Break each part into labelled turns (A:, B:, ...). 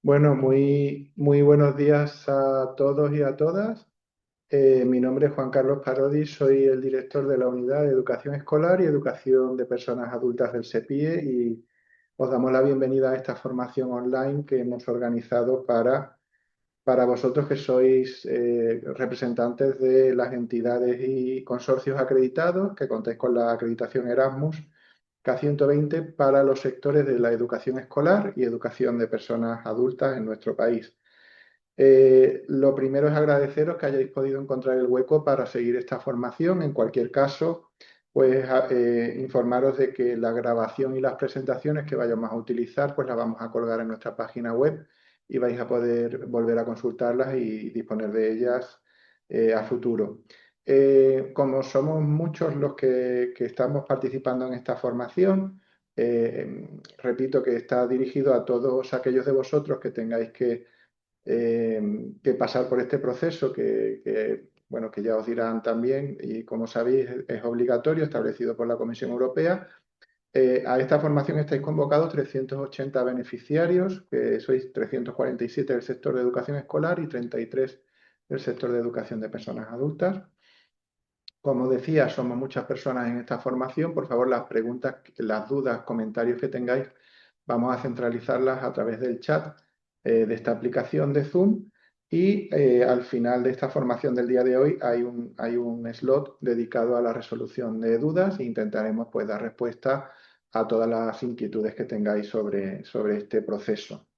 A: Bueno, muy buenos días a todos y a todas. Mi nombre es Juan Carlos Parodi, soy el director de la Unidad de Educación Escolar y Educación de Personas Adultas del SEPIE y os damos la bienvenida a esta formación online que hemos organizado para vosotros que sois representantes de las entidades y consorcios acreditados, que contáis con la acreditación Erasmus K120 para los sectores de la educación escolar y educación de personas adultas en nuestro país. Lo primero es agradeceros que hayáis podido encontrar el hueco para seguir esta formación. En cualquier caso, pues informaros de que la grabación y las presentaciones que vayamos a utilizar, pues las vamos a colgar en nuestra página web y vais a poder volver a consultarlas y disponer de ellas a futuro. Como somos muchos los que estamos participando en esta formación, repito que está dirigido a todos aquellos de vosotros que tengáis que pasar por este proceso bueno, que ya os dirán también, y como sabéis es obligatorio, establecido por la Comisión Europea. A esta formación estáis convocados 380 beneficiarios, que sois 347 del sector de educación escolar y 33 del sector de educación de personas adultas. Como decía, somos muchas personas en esta formación. Por favor, las preguntas, las dudas, comentarios que tengáis, vamos a centralizarlas a través del chat de esta aplicación de Zoom. Y al final de esta formación del día de hoy hay un slot dedicado a la resolución de dudas e intentaremos pues, dar respuesta a todas las inquietudes que tengáis sobre este proceso.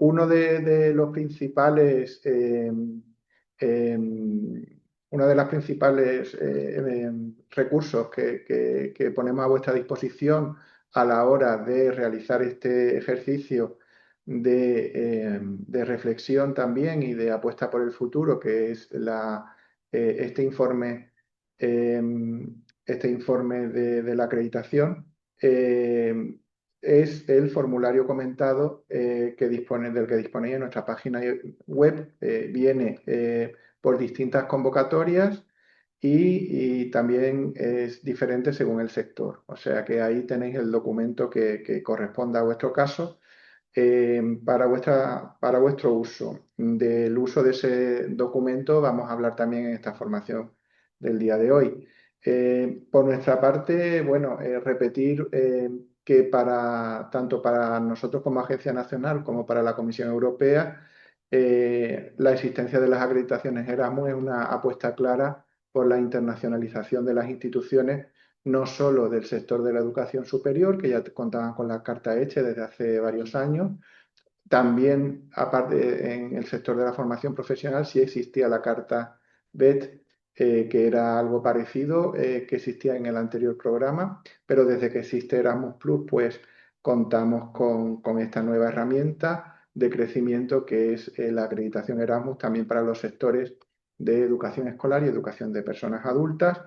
A: Uno de los principales, una de las principales recursos que ponemos a vuestra disposición a la hora de realizar este ejercicio de reflexión también y de apuesta por el futuro, que es este informe, eh, este informe de la acreditación. Es el formulario comentado del que disponéis en nuestra página web. Viene por distintas convocatorias y también es diferente según el sector. O sea que ahí tenéis el documento que corresponda a vuestro caso para vuestro uso. Del uso de ese documento vamos a hablar también en esta formación del día de hoy. Por nuestra parte, bueno, repetir que tanto para nosotros como Agencia Nacional como para la Comisión Europea, la existencia de las acreditaciones Erasmus es una apuesta clara por la internacionalización de las instituciones, no solo del sector de la educación superior, que ya contaban con la carta hecha desde hace varios años, también, aparte, en el sector de la formación profesional sí existía la carta BET, que era algo parecido, que existía en el anterior programa, pero desde que existe Erasmus Plus, pues contamos con esta nueva herramienta de crecimiento que es la acreditación Erasmus también para los sectores de educación escolar y educación de personas adultas.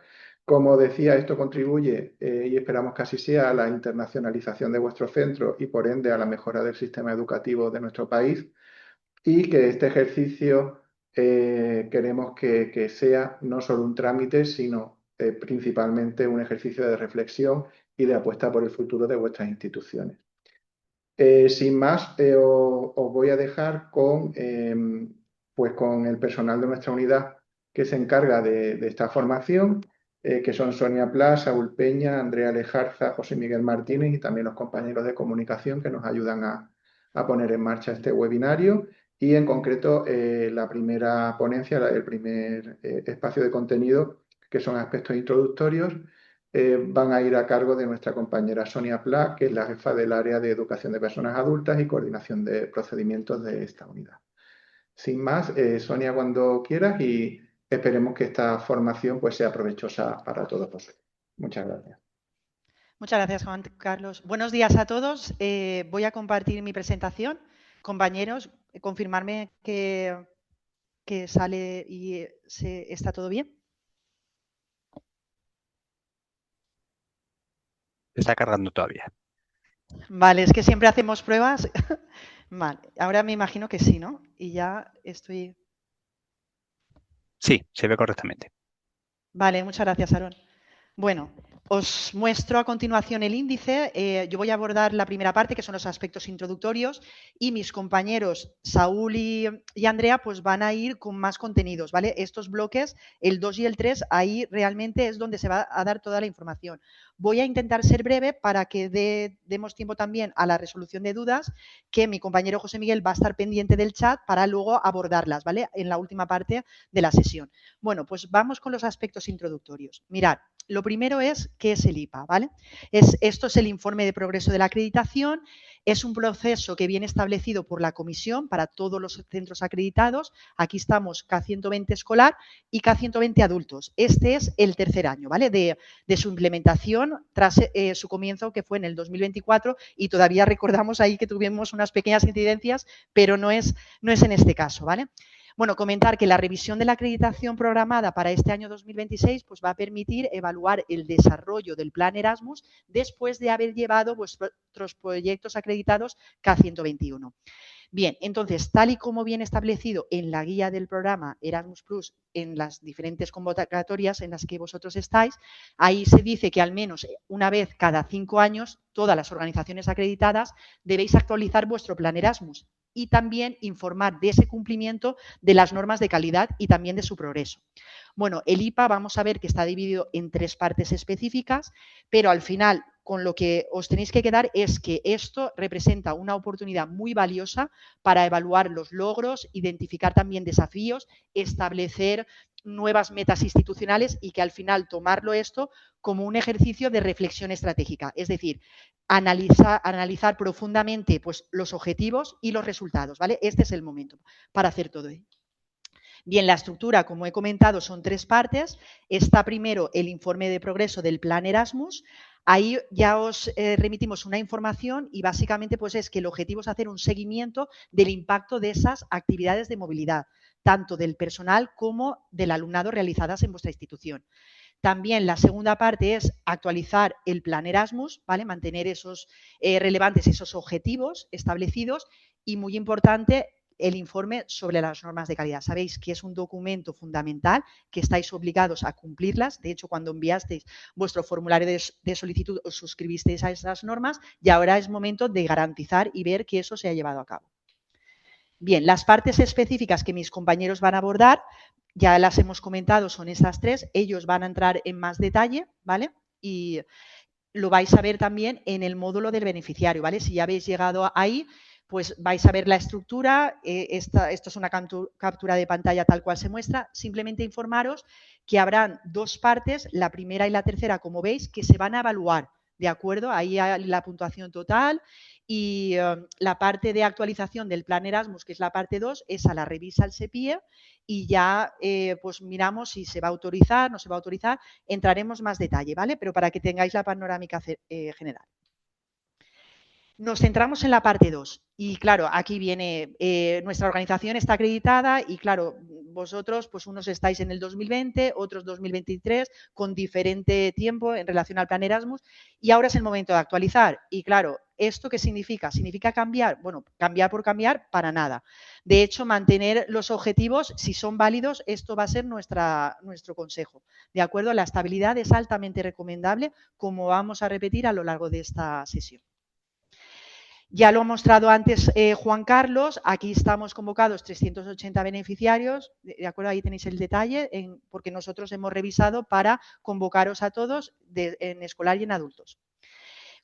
A: Como decía, esto contribuye, y esperamos que así sea, a la internacionalización de vuestro centro y por ende a la mejora del sistema educativo de nuestro país y que este ejercicio queremos que sea no solo un trámite, sino principalmente un ejercicio de reflexión y de apuesta por el futuro de vuestras instituciones. Sin más, os voy a dejar pues con el personal de nuestra unidad que se encarga de esta formación, que son Sonia Plas, Saúl Peña, Andrea Lejarza, José Miguel Martínez y también los compañeros de comunicación que nos ayudan a poner en marcha este webinario. Y en concreto, la primera ponencia, el primer espacio de contenido, que son aspectos introductorios, van a ir a cargo de nuestra compañera Sonia Pla, que es la jefa del área de educación de personas adultas y coordinación de procedimientos de esta unidad. Sin más, Sonia, cuando quieras y esperemos que esta formación pues, sea provechosa para todos vosotros. Muchas gracias.
B: Muchas gracias, Juan Carlos. Buenos días a todos. Voy a compartir mi presentación. Compañeros, confirmarme que sale y está todo bien.
C: Está cargando todavía.
B: Vale, es que siempre hacemos pruebas. Vale, ahora me imagino que sí, ¿no? Y ya estoy.
C: Sí, se ve correctamente.
B: Vale, muchas gracias, Aarón. Bueno, Os muestro a continuación el índice. Yo voy a abordar la primera parte, que son los aspectos introductorios, y mis compañeros Saúl y Andrea pues van a ir con más contenidos, ¿vale? Estos bloques, el 2 y el 3, ahí realmente es donde se va a dar toda la información. Voy a intentar ser breve para que demos tiempo también a la resolución de dudas, que mi compañero José Miguel va a estar pendiente del chat para luego abordarlas, ¿vale? En la última parte de la sesión. Bueno, pues vamos con los aspectos introductorios. Mirad. Lo primero es, ¿qué es el IPA? ¿Vale? Esto es el informe de progreso de la acreditación. Es un proceso que viene establecido por la comisión para todos los centros acreditados. Aquí estamos K120 escolar y K120 adultos. Este es el tercer año, ¿vale? De su implementación tras su comienzo, que fue en el 2024, y todavía recordamos ahí que tuvimos unas pequeñas incidencias, pero no es en este caso, ¿vale? Bueno, comentar que la revisión de la acreditación programada para este año 2026 pues va a permitir evaluar el desarrollo del plan Erasmus después de haber llevado vuestros proyectos acreditados K121. Bien, entonces, tal y como viene establecido en la guía del programa Erasmus Plus en las diferentes convocatorias en las que vosotros estáis, ahí se dice que al menos una vez cada 5 años todas las organizaciones acreditadas debéis actualizar vuestro plan Erasmus y también informar de ese cumplimiento de las normas de calidad y también de su progreso. Bueno, el IPA vamos a ver que está dividido en 3 partes específicas, pero al final con lo que os tenéis que quedar es que esto representa una oportunidad muy valiosa para evaluar los logros, identificar también desafíos, establecer nuevas metas institucionales y que al final tomarlo esto como un ejercicio de reflexión estratégica, es decir, analizar profundamente pues, los objetivos y los resultados, ¿vale? Este es el momento para hacer todo ello. Bien, la estructura, como he comentado, son 3 partes. Está primero el informe de progreso del plan Erasmus. Ahí ya os remitimos una información y básicamente pues es que el objetivo es hacer un seguimiento del impacto de esas actividades de movilidad, tanto del personal como del alumnado realizadas en vuestra institución. También la segunda parte es actualizar el plan Erasmus, ¿vale? Mantener esos relevantes, esos objetivos establecidos y, muy importante, el informe sobre las normas de calidad. Sabéis que es un documento fundamental, que estáis obligados a cumplirlas. De hecho, cuando enviasteis vuestro formulario de solicitud, os suscribisteis a esas normas y ahora es momento de garantizar y ver que eso se ha llevado a cabo. Bien, las partes específicas que mis compañeros van a abordar, ya las hemos comentado, son estas 3. Ellos van a entrar en más detalle, ¿vale? Y lo vais a ver también en el módulo del beneficiario, ¿vale? Si ya habéis llegado ahí, pues vais a ver la estructura. Esto es una captura de pantalla tal cual se muestra. Simplemente informaros que habrán 2 partes, la primera y la tercera, como veis, que se van a evaluar, ¿de acuerdo? Ahí hay la puntuación total y la parte de actualización del plan Erasmus, que es la parte 2, esa la revisa el SEPIE y ya pues miramos si se va a autorizar, no se va a autorizar, entraremos más detalle, ¿vale? Pero para que tengáis la panorámica general. Nos centramos en la parte 2 y claro, aquí viene, nuestra organización está acreditada y claro, vosotros pues unos estáis en el 2020, otros 2023, con diferente tiempo en relación al plan Erasmus y ahora es el momento de actualizar y claro, ¿esto qué significa? ¿Significa cambiar? Bueno, cambiar por cambiar, para nada. De hecho, mantener los objetivos, si son válidos, esto va a ser nuestro consejo. ¿De acuerdo? La estabilidad es altamente recomendable, como vamos a repetir a lo largo de esta sesión. Ya lo ha mostrado antes Juan Carlos, aquí estamos convocados 380 beneficiarios, de acuerdo, ahí tenéis el detalle, porque nosotros hemos revisado para convocaros a todos en escolar y en adultos.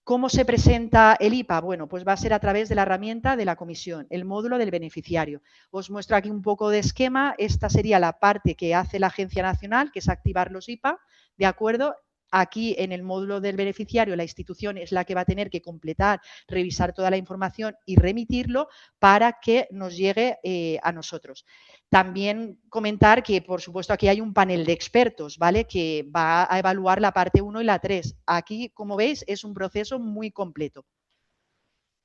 B: ¿Cómo se presenta el IPA? Bueno, pues va a ser a través de la herramienta de la comisión, el módulo del beneficiario. Os muestro aquí un poco de esquema, esta sería la parte que hace la Agencia Nacional, que es activar los IPA, ¿de acuerdo? Aquí en el módulo del beneficiario la institución es la que va a tener que completar, revisar toda la información y remitirlo para que nos llegue a nosotros. También comentar que, por supuesto, aquí hay un panel de expertos, ¿vale? Que va a evaluar la parte 1 y la 3. Aquí, como veis, es un proceso muy completo.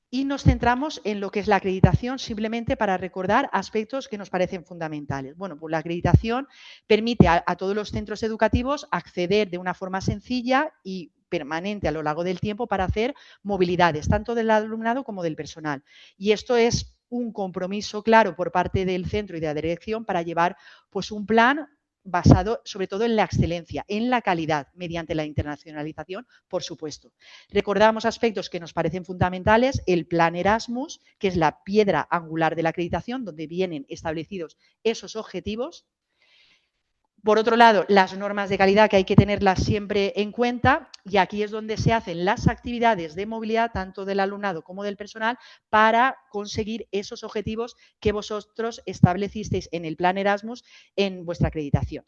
B: Y nos centramos en lo que es la acreditación simplemente para recordar aspectos que nos parecen fundamentales. Bueno, pues la acreditación permite a todos los centros educativos acceder de una forma sencilla y permanente a lo largo del tiempo para hacer movilidades, tanto del alumnado como del personal. Y esto es un compromiso claro por parte del centro y de la dirección para llevar pues un plan basado sobre todo en la excelencia, en la calidad, mediante la internacionalización, por supuesto. Recordamos aspectos que nos parecen fundamentales, el plan Erasmus, que es la piedra angular de la acreditación, donde vienen establecidos esos objetivos. Por otro lado, las normas de calidad, que hay que tenerlas siempre en cuenta, y aquí es donde se hacen las actividades de movilidad, tanto del alumnado como del personal, para conseguir esos objetivos que vosotros establecisteis en el plan Erasmus en vuestra acreditación.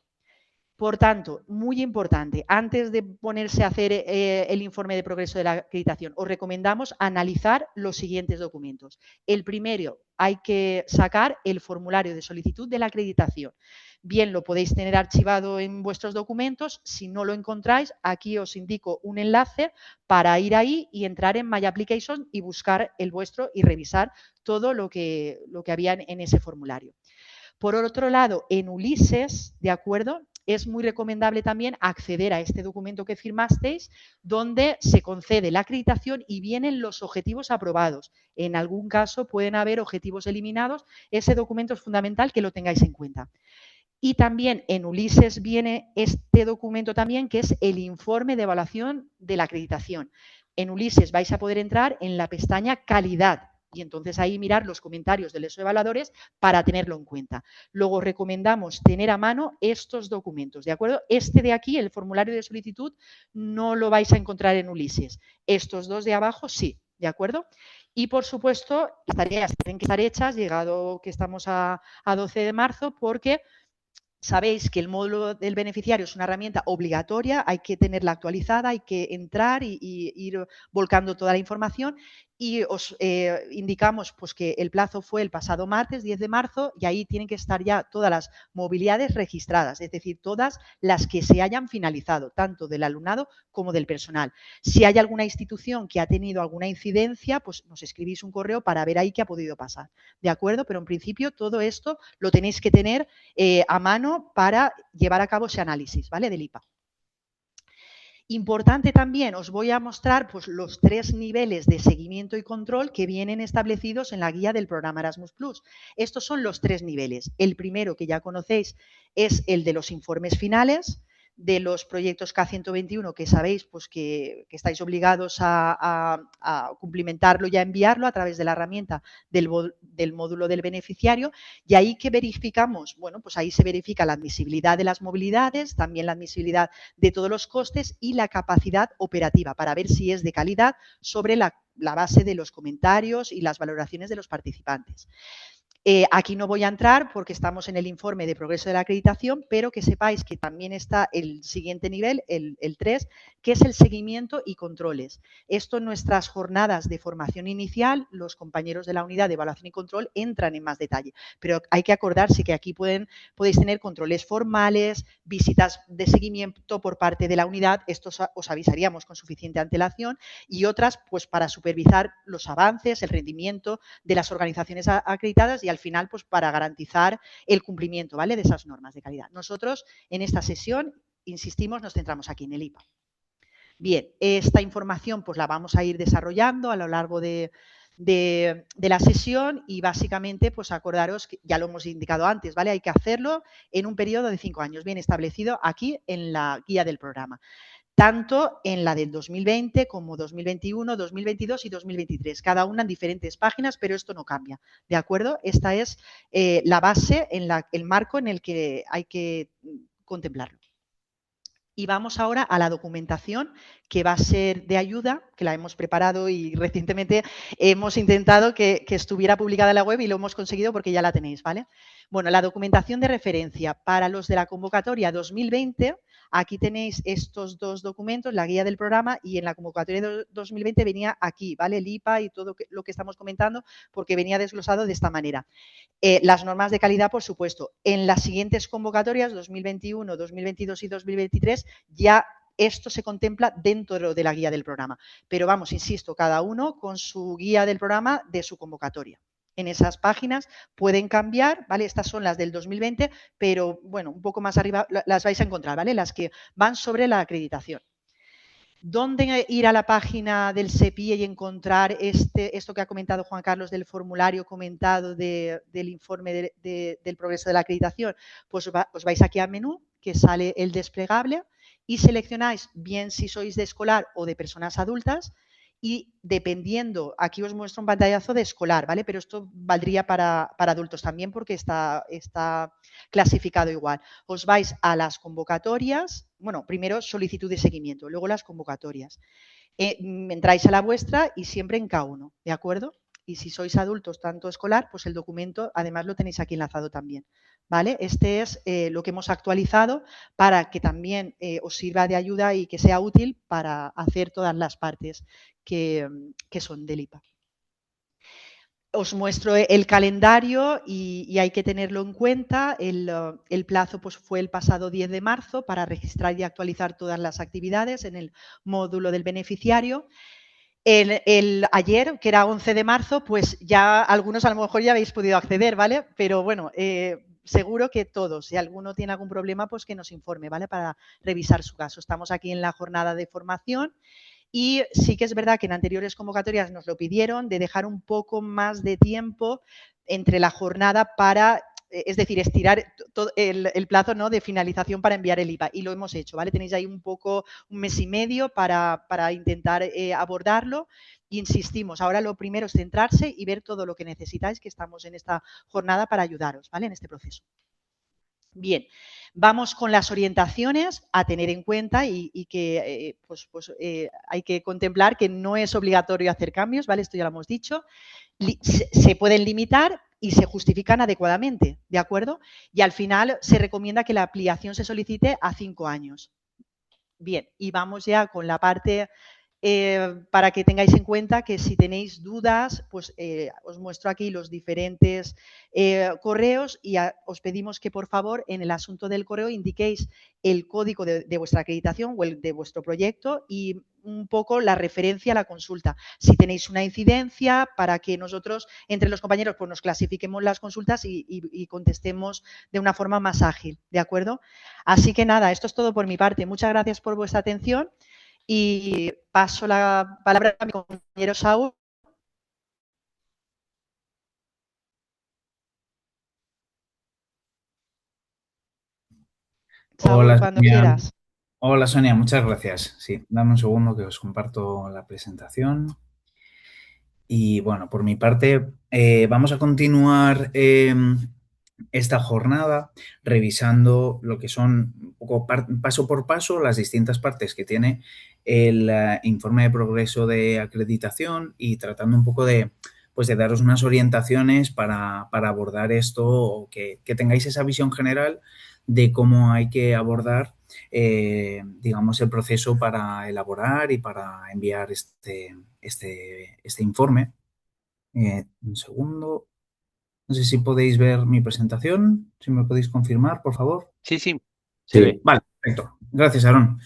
B: Por tanto, muy importante, antes de ponerse a hacer el informe de progreso de la acreditación, os recomendamos analizar los siguientes documentos. El primero, hay que sacar el formulario de solicitud de la acreditación. Bien, lo podéis tener archivado en vuestros documentos. Si no lo encontráis, aquí os indico un enlace para ir ahí y entrar en My Application y buscar el vuestro y revisar todo lo que había en ese formulario. Por otro lado, en Ulises, ¿de acuerdo?, es muy recomendable también acceder a este documento que firmasteis, donde se concede la acreditación y vienen los objetivos aprobados. En algún caso pueden haber objetivos eliminados. Ese documento es fundamental que lo tengáis en cuenta. Y también en Ulises viene este documento también, que es el informe de evaluación de la acreditación. En Ulises vais a poder entrar en la pestaña Calidad y entonces ahí mirar los comentarios de los evaluadores para tenerlo en cuenta. Luego recomendamos tener a mano estos documentos, ¿de acuerdo? Este de aquí, el formulario de solicitud, no lo vais a encontrar en Ulises. Estos dos de abajo sí, ¿de acuerdo? Y, por supuesto, las tareas tienen que estar hechas, llegado que estamos a 12 de marzo, porque sabéis que el módulo del beneficiario es una herramienta obligatoria, hay que tenerla actualizada, hay que entrar y ir volcando toda la información. Y os indicamos pues, que el plazo fue el pasado martes, 10 de marzo, y ahí tienen que estar ya todas las movilidades registradas, es decir, todas las que se hayan finalizado, tanto del alumnado como del personal. Si hay alguna institución que ha tenido alguna incidencia, pues nos escribís un correo para ver ahí qué ha podido pasar, ¿de acuerdo? Pero en principio todo esto lo tenéis que tener a mano para llevar a cabo ese análisis, ¿vale?, del IPA. Importante también, os voy a mostrar pues, los 3 niveles de seguimiento y control que vienen establecidos en la guía del programa Erasmus+. Estos son los 3 niveles. El primero, que ya conocéis, es el de los informes finales, de los proyectos K121, que sabéis pues, que estáis obligados a cumplimentarlo y a enviarlo a través de la herramienta del módulo del beneficiario, y ahí que verificamos, bueno, pues ahí se verifica la admisibilidad de las movilidades, también la admisibilidad de todos los costes y la capacidad operativa, para ver si es de calidad sobre la base de los comentarios y las valoraciones de los participantes. Aquí no voy a entrar porque estamos en el informe de progreso de la acreditación, pero que sepáis que también está el siguiente nivel, el 3, que es el seguimiento y controles. Esto en nuestras jornadas de formación inicial, los compañeros de la unidad de evaluación y control entran en más detalle, pero hay que acordarse que aquí podéis tener controles formales, visitas de seguimiento por parte de la unidad, esto os avisaríamos con suficiente antelación, y otras pues para supervisar los avances, el rendimiento de las organizaciones acreditadas y al final pues para garantizar el cumplimiento, ¿vale?, de esas normas de calidad. Nosotros en esta sesión, insistimos, nos centramos aquí en el IPA. Bien, esta información pues la vamos a ir desarrollando a lo largo de la sesión y básicamente pues acordaros que ya lo hemos indicado antes, ¿vale? Hay que hacerlo en un periodo de 5 años, bien establecido aquí en la guía del programa, tanto en la del 2020 como 2021, 2022 y 2023, cada una en diferentes páginas, pero esto no cambia, ¿de acuerdo? Esta es la base, el marco en el que hay que contemplarlo. Y vamos ahora a la documentación que va a ser de ayuda, que la hemos preparado y recientemente hemos intentado que estuviera publicada en la web y lo hemos conseguido porque ya la tenéis, ¿vale? Bueno, la documentación de referencia para los de la convocatoria 2020, aquí tenéis estos 2 documentos, la guía del programa, y en la convocatoria de 2020 venía aquí, ¿vale?, el IPA y todo lo que estamos comentando, porque venía desglosado de esta manera. Las normas de calidad, por supuesto. En las siguientes convocatorias, 2021, 2022 y 2023, ya esto se contempla dentro de la guía del programa. Pero vamos, insisto, cada uno con su guía del programa de su convocatoria. En esas páginas pueden cambiar, ¿vale? Estas son las del 2020, pero bueno, un poco más arriba las vais a encontrar, ¿vale?, las que van sobre la acreditación. ¿Dónde ir a la página del SEPIE y encontrar esto que ha comentado Juan Carlos del formulario comentado del informe del progreso de la acreditación? Pues os vais aquí a menú que sale el desplegable y seleccionáis bien si sois de escolar o de personas adultas y dependiendo, aquí os muestro un pantallazo de escolar, ¿vale? Pero esto valdría para adultos también porque está clasificado igual. Os vais a las convocatorias, bueno, primero solicitud de seguimiento, luego las convocatorias. Entráis a la vuestra y siempre en K1, ¿de acuerdo? Y si sois adultos, tanto escolar, pues el documento además lo tenéis aquí enlazado también, ¿vale? Este es lo que hemos actualizado para que también os sirva de ayuda y que sea útil para hacer todas las partes que son del IPA. Os muestro el calendario y hay que tenerlo en cuenta. El plazo pues, fue el pasado 10 de marzo para registrar y actualizar todas las actividades en el módulo del beneficiario. Ayer, que era 11 de marzo, pues ya algunos a lo mejor ya habéis podido acceder, ¿vale? Pero bueno, seguro que todos, si alguno tiene algún problema, pues que nos informe, ¿vale? Para revisar su caso. Estamos aquí en la jornada de formación. Y sí que es verdad que en anteriores convocatorias nos lo pidieron de dejar un poco más de tiempo entre la jornada para, es decir, estirar todo el plazo, ¿no?, de finalización para enviar el IPA. Y lo hemos hecho, ¿vale? Tenéis ahí un mes y medio para intentar abordarlo. Insistimos, ahora lo primero es centrarse y ver todo lo que necesitáis, que estamos en esta jornada para ayudaros, ¿vale?, en este proceso. Bien, vamos con las orientaciones a tener en cuenta y que hay que contemplar que no es obligatorio hacer cambios, ¿vale? Esto ya lo hemos dicho. Se pueden limitar y se justifican adecuadamente, ¿de acuerdo? Y al final se recomienda que la ampliación se solicite a 5 años. Bien, y vamos ya con la parte para que tengáis en cuenta que si tenéis dudas, pues os muestro aquí los diferentes correos y os pedimos que por favor en el asunto del correo indiquéis el código de vuestra acreditación o el de vuestro proyecto y un poco la referencia a la consulta. Si tenéis una incidencia para que nosotros entre los compañeros pues nos clasifiquemos las consultas y contestemos de una forma más ágil, ¿de acuerdo? Así que nada, esto es todo por mi parte. Muchas gracias por vuestra atención. Y paso la palabra a mi compañero Saúl. Saúl,
D: Hola,
B: cuando
D: Sonia.
B: quieras.
D: Hola, Sonia, muchas gracias. Sí, dame un segundo que os comparto la presentación. Y bueno, por mi parte, vamos a continuar esta jornada revisando lo que son un poco paso por paso las distintas partes que tiene el informe de progreso de acreditación y tratando un poco de, pues de daros unas orientaciones para abordar esto o que tengáis esa visión general de cómo hay que abordar, digamos, el proceso para elaborar y para enviar este informe. Un segundo. No sé si podéis ver mi presentación, si me podéis confirmar, por favor.
C: Sí, sí.
D: Se ve. Vale, perfecto. Gracias, Aarón.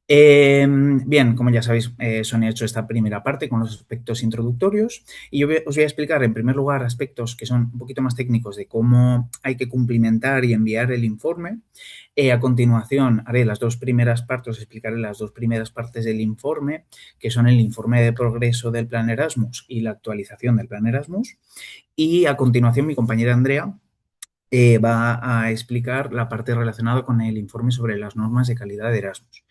D: Bien, como ya sabéis, Sonia ha hecho esta primera parte con los aspectos introductorios y yo os voy a explicar en primer lugar aspectos que son un poquito más técnicos de cómo hay que cumplimentar y enviar el informe. A continuación haré las dos primeras partes, os explicaré las dos primeras partes del informe, que son el informe de progreso del Plan Erasmus y la actualización del Plan Erasmus. Y a continuación mi compañera Andrea va a explicar la parte relacionada con el informe sobre las normas de calidad de Erasmus.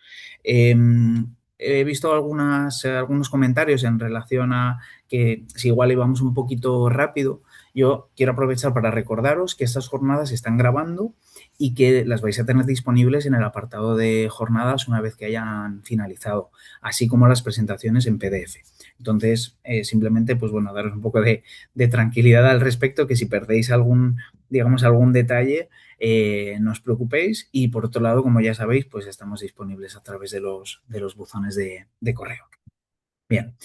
D: He visto algunos comentarios en relación a que si igual íbamos un poquito rápido. Yo quiero aprovechar para recordaros que estas jornadas se están grabando y que las vais a tener disponibles en el apartado de jornadas una vez que hayan finalizado, así como las presentaciones en PDF. Entonces, simplemente, pues bueno, daros un poco de tranquilidad al respecto, que si perdéis algún detalle, no os preocupéis. Y por otro lado, como ya sabéis, pues estamos disponibles a través de los buzones de correo. Bien,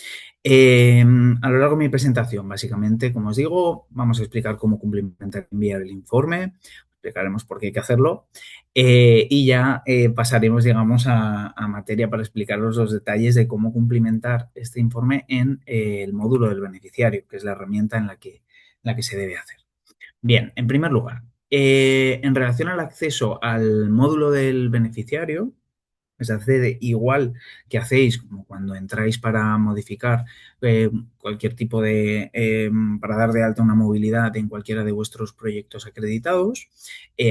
D: a lo largo de mi presentación, básicamente, como os digo, vamos a explicar cómo cumplimentar y enviar el informe, explicaremos por qué hay que hacerlo y ya pasaremos, digamos, a materia para explicaros los detalles de cómo cumplimentar este informe en el módulo del beneficiario, que es la herramienta en la que se debe hacer. Bien, en primer lugar, en relación al acceso al módulo del beneficiario, se accede igual que hacéis como cuando entráis para modificar cualquier tipo de, para dar de alta una movilidad en cualquiera de vuestros proyectos acreditados.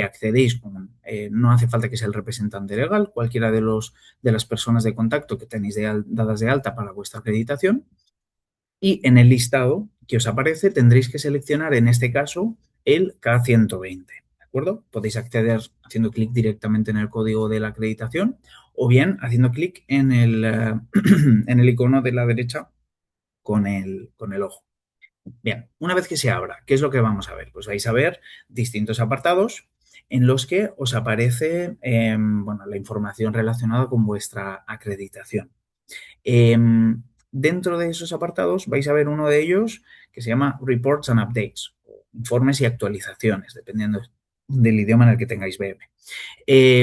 D: Accedéis con, no hace falta que sea el representante legal, cualquiera de las personas de contacto que tenéis dadas de alta para vuestra acreditación. Y en el listado que os aparece tendréis que seleccionar en este caso el K120. ¿De acuerdo? Podéis acceder haciendo clic directamente en el código de la acreditación o bien haciendo clic en en el icono de la derecha con el ojo. Bien, una vez que se abra, ¿qué es lo que vamos a ver? Pues vais a ver distintos apartados en los que os aparece bueno, la información relacionada con vuestra acreditación. Dentro de esos apartados vais a ver uno de ellos que se llama Reports and Updates, informes y actualizaciones, dependiendo del idioma en el que tengáis BM.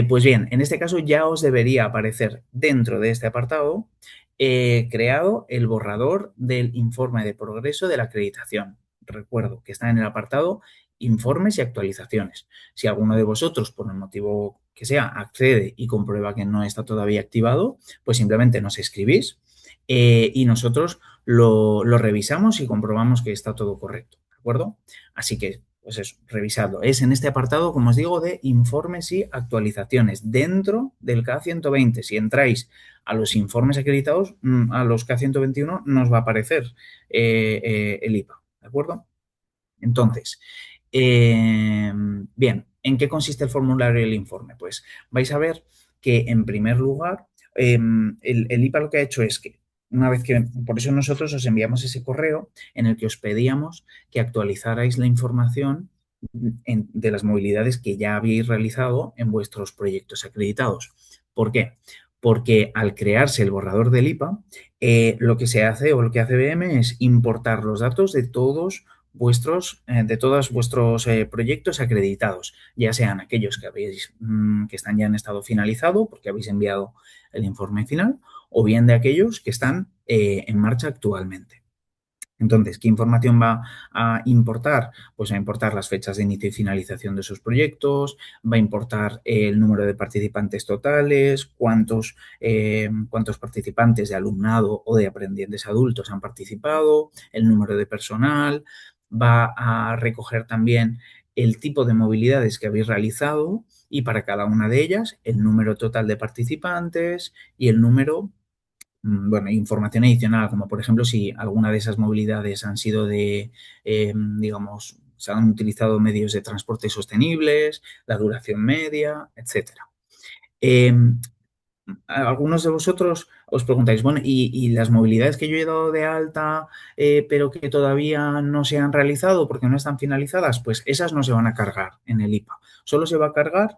D: Pues bien, en este caso ya os debería aparecer dentro de este apartado creado el borrador del informe de progreso de la acreditación. Recuerdo que está en el apartado informes y actualizaciones. Si alguno de vosotros, por el motivo que sea, accede y comprueba que no está todavía activado, pues simplemente nos escribís y nosotros lo revisamos y comprobamos que está todo correcto. ¿De acuerdo? Así que pues eso, revisadlo. Es en este apartado, como os digo, de informes y actualizaciones dentro del K120. Si entráis a los informes acreditados, a los K121 nos va a aparecer el IPA, ¿de acuerdo? Entonces, bien, ¿en qué consiste el formulario y el informe? Pues vais a ver que, en primer lugar, el IPA lo que ha hecho es que, una vez que, por eso nosotros os enviamos ese correo en el que os pedíamos que actualizarais la información de las movilidades que ya habéis realizado en vuestros proyectos acreditados. ¿Por qué? Porque al crearse el borrador del IPA, lo que se hace o lo que hace BM es importar los datos de todos vuestros proyectos acreditados, ya sean aquellos que que están ya en estado finalizado porque habéis enviado el informe final, o bien de aquellos que están en marcha actualmente. Entonces, ¿qué información va a importar? Pues va a importar las fechas de inicio y finalización de esos proyectos, va a importar el número de participantes totales, cuántos participantes de alumnado o de aprendientes adultos han participado, el número de personal, va a recoger también el tipo de movilidades que habéis realizado y para cada una de ellas el número total de participantes y el número, bueno, información adicional, como por ejemplo si alguna de esas movilidades han sido digamos, se han utilizado medios de transporte sostenibles, la duración media, etcétera. Algunos de vosotros os preguntáis, bueno, ¿y las movilidades que yo he dado de alta, pero que todavía no se han realizado porque no están finalizadas? Pues esas no se van a cargar en el IPA. Solo se va a cargar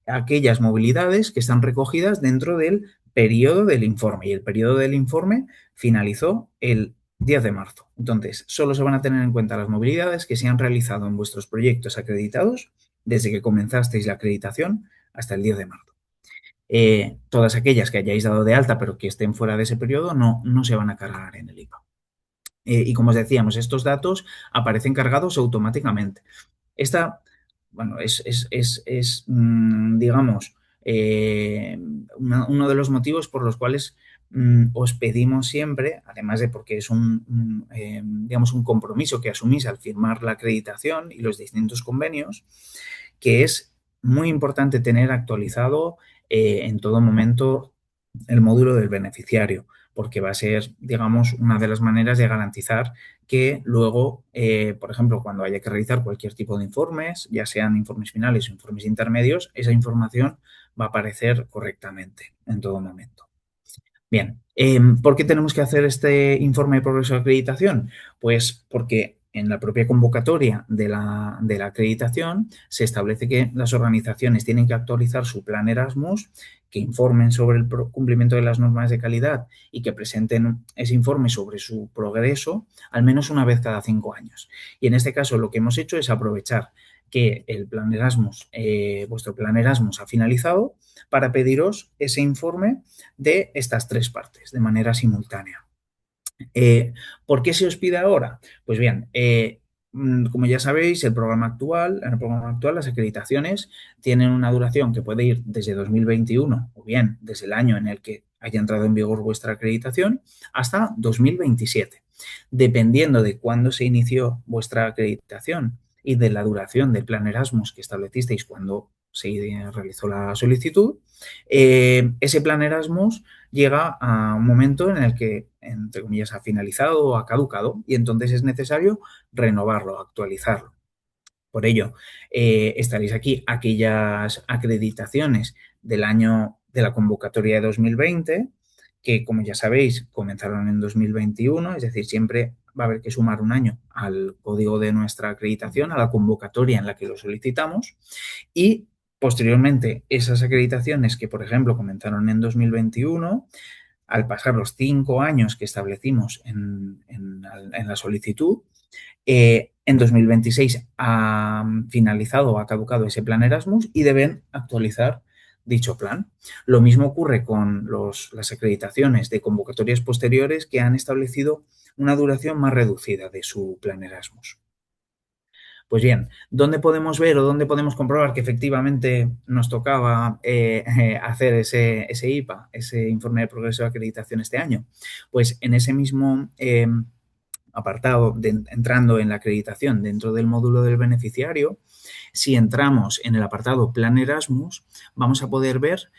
D: aquellas movilidades que están recogidas dentro del periodo del informe. Y el periodo del informe finalizó el 10 de marzo. Entonces, solo se van a tener en cuenta las movilidades que se han realizado en vuestros proyectos acreditados desde que comenzasteis la acreditación hasta el 10 de marzo. Todas aquellas que hayáis dado de alta pero que estén fuera de ese periodo no se van a cargar en el IPA. Y como os decíamos, estos datos aparecen cargados automáticamente. Esta, bueno, digamos, uno de los motivos por los cuales os pedimos siempre, además de porque es digamos, un compromiso que asumís al firmar la acreditación y los distintos convenios, que es muy importante tener actualizado en todo momento el módulo del beneficiario, porque va a ser, digamos, una de las maneras de garantizar que luego, por ejemplo, cuando haya que realizar cualquier tipo de informes, ya sean informes finales o informes intermedios, esa información va a aparecer correctamente en todo momento. Bien, ¿por qué tenemos que hacer este informe de progreso de acreditación? Pues porque en la propia convocatoria de la acreditación se establece que las organizaciones tienen que actualizar su plan Erasmus, que informen sobre el cumplimiento de las normas de calidad y que presenten ese informe sobre su progreso al menos una vez cada 5 años. Y en este caso lo que hemos hecho es aprovechar que el plan Erasmus, vuestro plan Erasmus ha finalizado para pediros ese informe de estas 3 partes de manera simultánea. ¿Por qué se os pide ahora? Pues bien, como ya sabéis, en el programa actual las acreditaciones tienen una duración que puede ir desde 2021 o bien desde el año en el que haya entrado en vigor vuestra acreditación hasta 2027. Dependiendo de cuándo se inició vuestra acreditación y de la duración del plan Erasmus que establecisteis cuando se realizó la solicitud, ese plan Erasmus llega a un momento en el que, entre comillas, ha finalizado o ha caducado y entonces es necesario renovarlo, actualizarlo. Por ello, estaréis aquí aquellas acreditaciones del año de la convocatoria de 2020, que como ya sabéis, comenzaron en 2021, es decir, siempre va a haber que sumar un año al código de nuestra acreditación, a la convocatoria en la que lo solicitamos, y posteriormente esas acreditaciones que, por ejemplo, comenzaron en 2021, al pasar los 5 años que establecimos en la solicitud, en 2026 ha finalizado o ha caducado ese plan Erasmus y deben actualizar dicho plan. Lo mismo ocurre con las acreditaciones de convocatorias posteriores que han establecido una duración más reducida de su plan Erasmus. Pues bien, ¿dónde podemos ver o dónde podemos comprobar que efectivamente nos tocaba hacer ese IPA, ese informe de progreso de acreditación este año? Pues en ese mismo apartado, entrando en la acreditación dentro del módulo del beneficiario, si entramos en el apartado Plan Erasmus, vamos a poder ver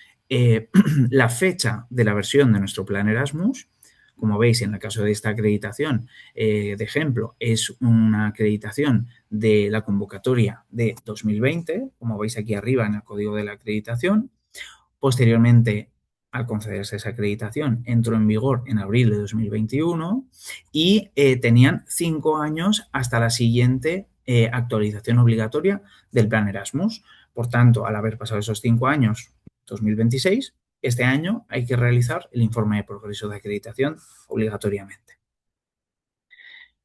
D: la fecha de la versión de nuestro Plan Erasmus. Como veis, en el caso de esta acreditación, de ejemplo, es una acreditación de la convocatoria de 2020, como veis aquí arriba en el código de la acreditación. Posteriormente, al concederse esa acreditación, entró en vigor en abril de 2021 y tenían 5 años hasta la siguiente actualización obligatoria del plan Erasmus. Por tanto, al haber pasado esos 5 años, 2026, este año hay que realizar el informe de progreso de acreditación obligatoriamente.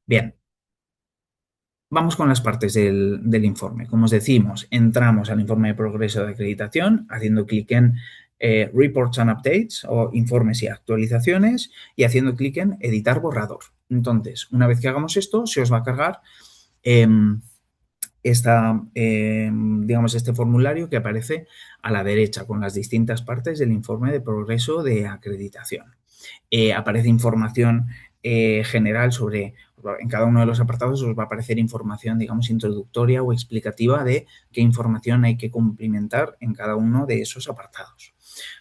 D: Bien, vamos con las partes del informe. Como os decimos, entramos al informe de progreso de acreditación haciendo clic en Reports and Updates o informes y actualizaciones y haciendo clic en editar borrador. Entonces, una vez que hagamos esto, se os va a cargar digamos, este formulario que aparece a la derecha con las distintas partes del informe de progreso de acreditación. Aparece información general sobre, en cada uno de los apartados os va a aparecer información, digamos, introductoria o explicativa de qué información hay que cumplimentar en cada uno de esos apartados.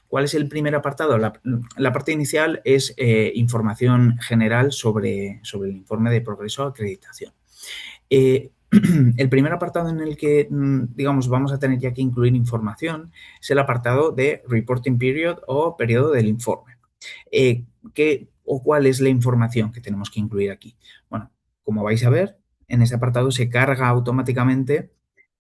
D: ¿Cuál es el primer apartado? La parte inicial es información general sobre el informe de progreso de acreditación. El primer apartado en el que, digamos, vamos a tener ya que incluir información es el apartado de Reporting Period o periodo del informe. ¿Cuál es la información que tenemos que incluir aquí? Bueno, como vais a ver, en este apartado se carga automáticamente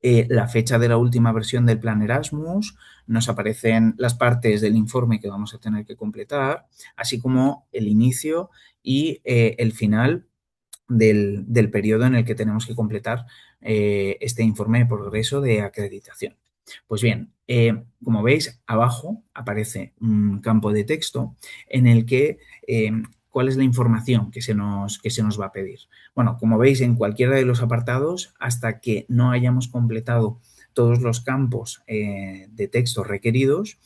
D: la fecha de la última versión del plan Erasmus, nos aparecen las partes del informe que vamos a tener que completar, así como el inicio y el final del periodo en el que tenemos que completar este informe de progreso de acreditación. Pues bien, como veis, abajo aparece un campo de texto en el que ¿cuál es la información que se nos va a pedir? Bueno, como veis, en cualquiera de los apartados, hasta que no hayamos completado todos los campos de texto requeridos,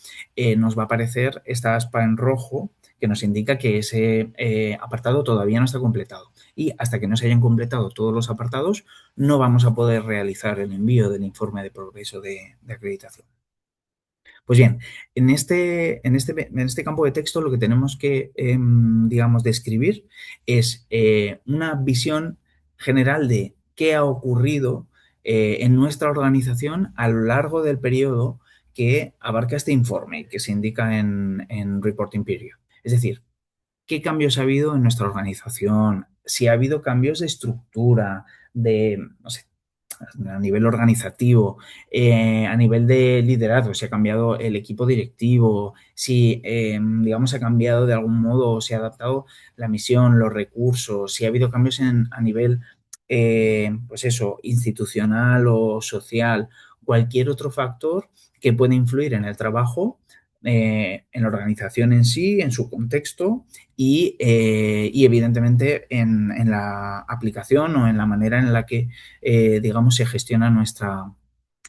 D: nos va a aparecer esta aspa en rojo que nos indica que ese apartado todavía no está completado. Y hasta que no se hayan completado todos los apartados, no vamos a poder realizar el envío del informe de progreso de acreditación. Pues bien, en este campo de texto lo que tenemos que, digamos, describir es una visión general de qué ha ocurrido en nuestra organización a lo largo del periodo que abarca este informe que se indica en Reporting Period. Es decir, ¿qué cambios ha habido en nuestra organización? Si ha habido cambios de estructura, no sé, a nivel organizativo, a nivel de liderazgo, si ha cambiado el equipo directivo, si, digamos, ha cambiado de algún modo, se ha adaptado la misión, los recursos, si ha habido cambios a nivel, pues eso, institucional o social, cualquier otro factor que pueda influir en el trabajo, en la organización en sí, en su contexto y evidentemente en la aplicación o en la manera en la que, digamos, se gestiona nuestra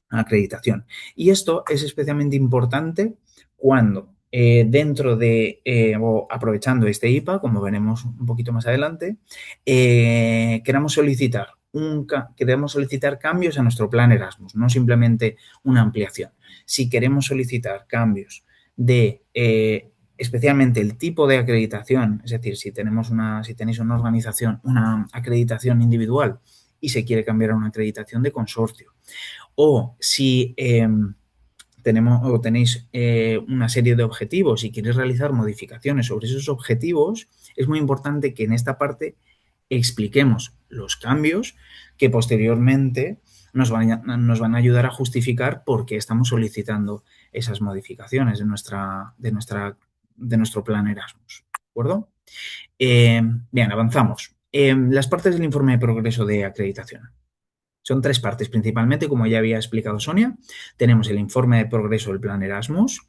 D: acreditación. Y esto es especialmente importante cuando dentro de, o aprovechando este IPA, como veremos un poquito más adelante, queramos solicitar cambios a nuestro plan Erasmus, no simplemente una ampliación. Si queremos solicitar cambios de especialmente el tipo de acreditación, es decir, si tenéis una organización, una acreditación individual y se quiere cambiar a una acreditación de consorcio, o si tenéis una serie de objetivos y queréis realizar modificaciones sobre esos objetivos, es muy importante que en esta parte expliquemos los cambios que posteriormente nos van a ayudar a justificar por qué estamos solicitando esas modificaciones de nuestro plan Erasmus. ¿De acuerdo? Bien, avanzamos. Las partes del informe de progreso de acreditación. Son 3 partes principalmente, como ya había explicado Sonia. Tenemos el informe de progreso del plan Erasmus,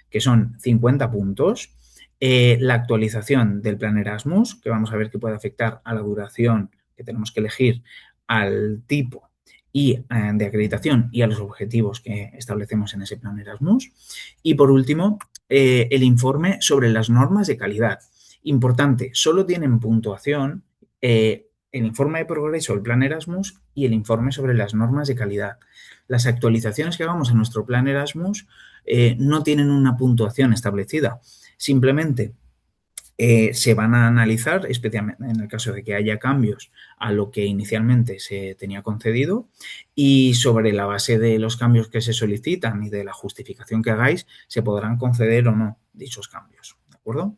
D: que son 50 puntos. La actualización del plan Erasmus, que vamos a ver que puede afectar a la duración que tenemos que elegir, al tipo de acreditación y a los objetivos que establecemos en ese plan Erasmus. Y por último, el informe sobre las normas de calidad. Importante, solo tienen puntuación el informe de progreso, el plan Erasmus y el informe sobre las normas de calidad. Las actualizaciones que hagamos a nuestro plan Erasmus no tienen una puntuación establecida. Simplemente se van a analizar, especialmente en el caso de que haya cambios a lo que inicialmente se tenía concedido, y sobre la base de los cambios que se solicitan y de la justificación que hagáis, se podrán conceder o no dichos cambios. ¿De acuerdo?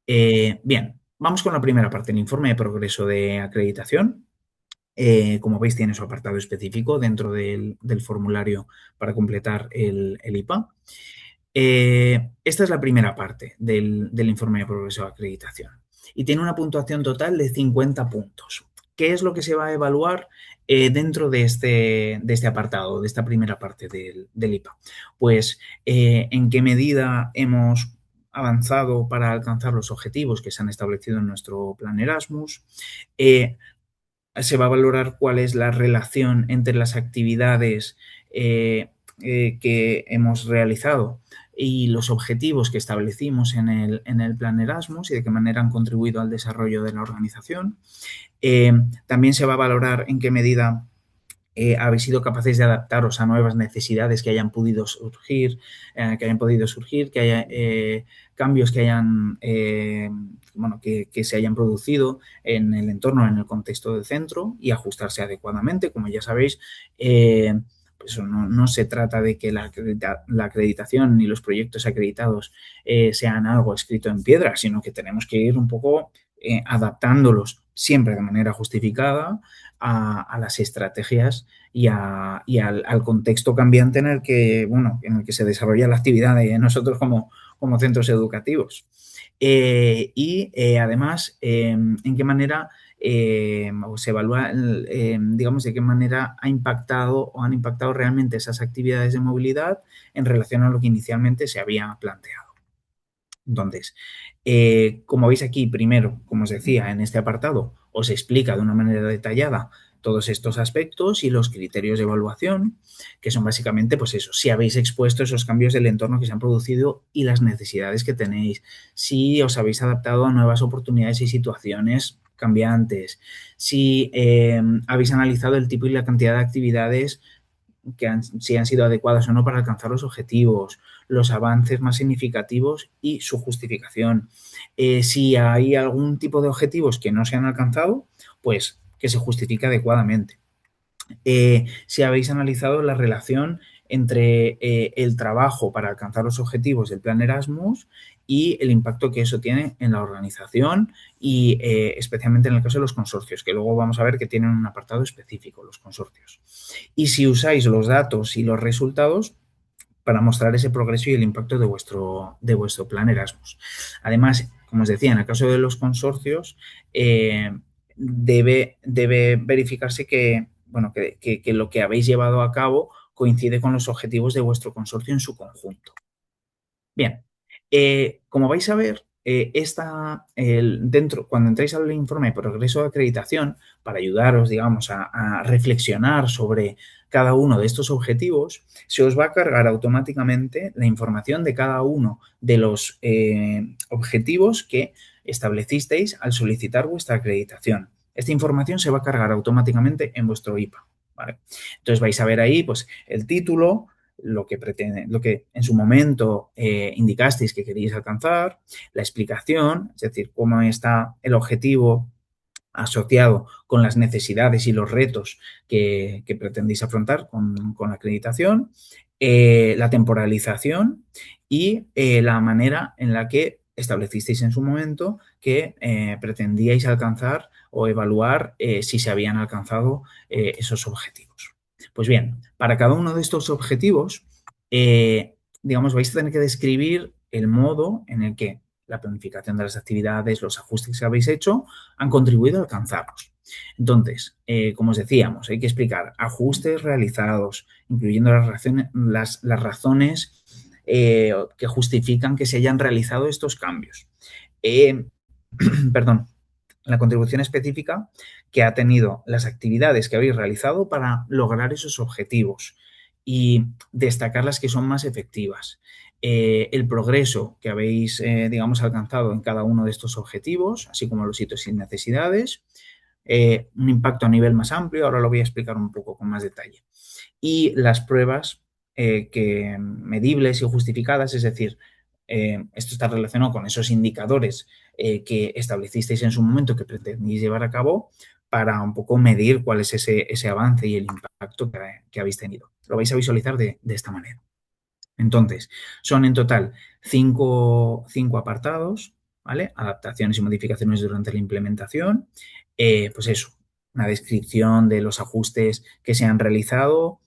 D: Bien, vamos con la primera parte, el informe de progreso de acreditación. Como veis, tiene su apartado específico dentro del formulario para completar el IPA. Esta es la primera parte del informe de progreso de acreditación y tiene una puntuación total de 50 puntos. ¿Qué es lo que se va a evaluar dentro de este apartado, de esta primera parte del IPA? Pues en qué medida hemos avanzado para alcanzar los objetivos que se han establecido en nuestro plan Erasmus. Se va a valorar cuál es la relación entre las actividades que hemos realizado y los objetivos que establecimos en el plan Erasmus y de qué manera han contribuido al desarrollo de la organización. También se va a valorar en qué medida habéis sido capaces de adaptaros a nuevas necesidades que hayan podido surgir, que haya cambios que hayan que se hayan producido en el entorno, en el contexto del centro y ajustarse adecuadamente. Como ya sabéis, pues no se trata de que la acreditación ni los proyectos acreditados sean algo escrito en piedra, sino que tenemos que ir un poco adaptándolos siempre de manera justificada a las estrategias y al contexto cambiante en el que se desarrolla la actividad de nosotros como centros educativos. Además, en qué manera se evalúa, digamos, de qué manera han impactado realmente esas actividades de movilidad en relación a lo que inicialmente se había planteado. Entonces, como veis aquí, primero, como os decía, en este apartado os explica de una manera detallada todos estos aspectos y los criterios de evaluación, que son básicamente, pues eso, si habéis expuesto esos cambios del entorno que se han producido y las necesidades que tenéis, si os habéis adaptado a nuevas oportunidades y situaciones cambiantes, si habéis analizado el tipo y la cantidad de actividades si han sido adecuadas o no para alcanzar los objetivos, los avances más significativos y su justificación. Si hay algún tipo de objetivos que no se han alcanzado, pues que se justifique adecuadamente. Si habéis analizado la relación entre el trabajo para alcanzar los objetivos del plan Erasmus y el impacto que eso tiene en la organización y especialmente en el caso de los consorcios, que luego vamos a ver que tienen un apartado específico, los consorcios. Y si usáis los datos y los resultados para mostrar ese progreso y el impacto de vuestro plan Erasmus. Además, como os decía, en el caso de los consorcios, debe verificarse que lo que habéis llevado a cabo coincide con los objetivos de vuestro consorcio en su conjunto. Bien, como vais a ver, cuando entréis al informe de progreso de acreditación, para ayudaros, digamos, a reflexionar sobre cada uno de estos objetivos, se os va a cargar automáticamente la información de cada uno de los objetivos que establecisteis al solicitar vuestra acreditación. Esta información se va a cargar automáticamente en vuestro IPA, ¿vale? Entonces vais a ver ahí, pues, el título, lo que pretende, lo que en su momento indicasteis que queríais alcanzar, la explicación, es decir, cómo está el objetivo asociado con las necesidades y los retos que pretendéis afrontar con la acreditación, la temporalización y la manera en la que establecisteis en su momento que pretendíais alcanzar o evaluar si se habían alcanzado esos objetivos. Pues bien, para cada uno de estos objetivos, digamos, vais a tener que describir el modo en el que la planificación de las actividades, los ajustes que habéis hecho, han contribuido a alcanzarlos. Entonces, como os decíamos, hay que explicar ajustes realizados, incluyendo las razones que justifican que se hayan realizado estos cambios. Perdón, la contribución específica que ha tenido las actividades que habéis realizado para lograr esos objetivos y destacar las que son más efectivas. El progreso que habéis, digamos, alcanzado en cada uno de estos objetivos, así como los hitos y necesidades, un impacto a nivel más amplio, ahora lo voy a explicar un poco con más detalle. Y las pruebas medibles y justificadas, es decir, esto está relacionado con esos indicadores que establecisteis en su momento que pretendéis llevar a cabo para un poco medir cuál es ese avance y el impacto que habéis tenido. Lo vais a visualizar de esta manera. Entonces, son en total cinco apartados, ¿vale? Adaptaciones y modificaciones durante la implementación. Pues eso, una descripción de los ajustes que se han realizado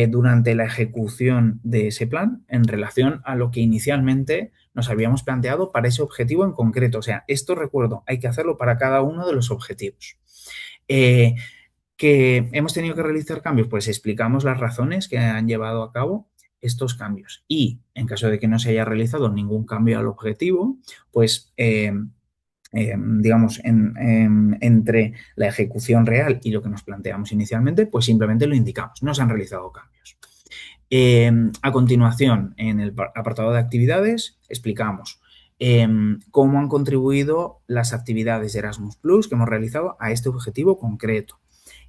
D: durante la ejecución de ese plan en relación a lo que inicialmente nos habíamos planteado para ese objetivo en concreto. O sea, esto recuerdo, hay que hacerlo para cada uno de los objetivos. ¿Que hemos tenido que realizar cambios? Pues explicamos las razones que han llevado a cabo estos cambios. Y en caso de que no se haya realizado ningún cambio al objetivo, pues digamos, entre la ejecución real y lo que nos planteamos inicialmente, pues simplemente lo indicamos, no se han realizado cambios. A continuación, en el apartado de actividades, explicamos cómo han contribuido las actividades de Erasmus Plus que hemos realizado a este objetivo concreto.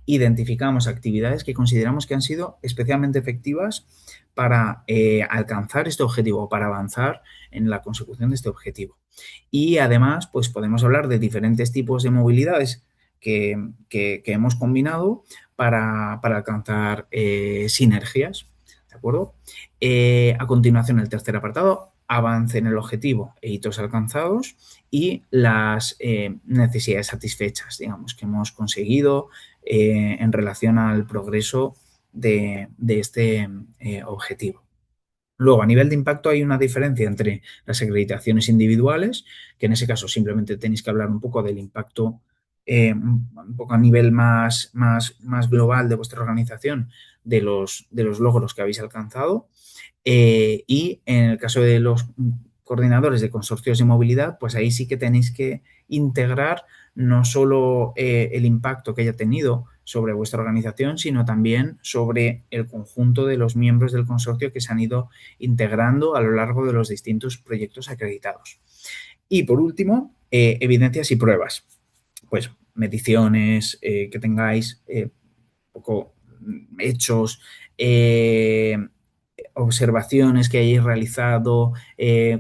D: Identificamos actividades que consideramos que han sido especialmente efectivas para alcanzar este objetivo, para avanzar en la consecución de este objetivo. Y además, pues podemos hablar de diferentes tipos de movilidades que hemos combinado para alcanzar sinergias, ¿de acuerdo? A continuación, el tercer apartado, avance en el objetivo e hitos alcanzados y las necesidades satisfechas, digamos, que hemos conseguido en relación al progreso de este objetivo. Luego, a nivel de impacto hay una diferencia entre las acreditaciones individuales, que en ese caso simplemente tenéis que hablar un poco del impacto un poco a nivel más global de vuestra organización, de los logros que habéis alcanzado. Y en el caso de los coordinadores de consorcios de movilidad, pues ahí sí que tenéis que integrar no solo el impacto que haya tenido sobre vuestra organización, sino también sobre el conjunto de los miembros del consorcio que se han ido integrando a lo largo de los distintos proyectos acreditados. Y por último, evidencias y pruebas. Pues mediciones que tengáis, poco hechos, observaciones que hayáis realizado,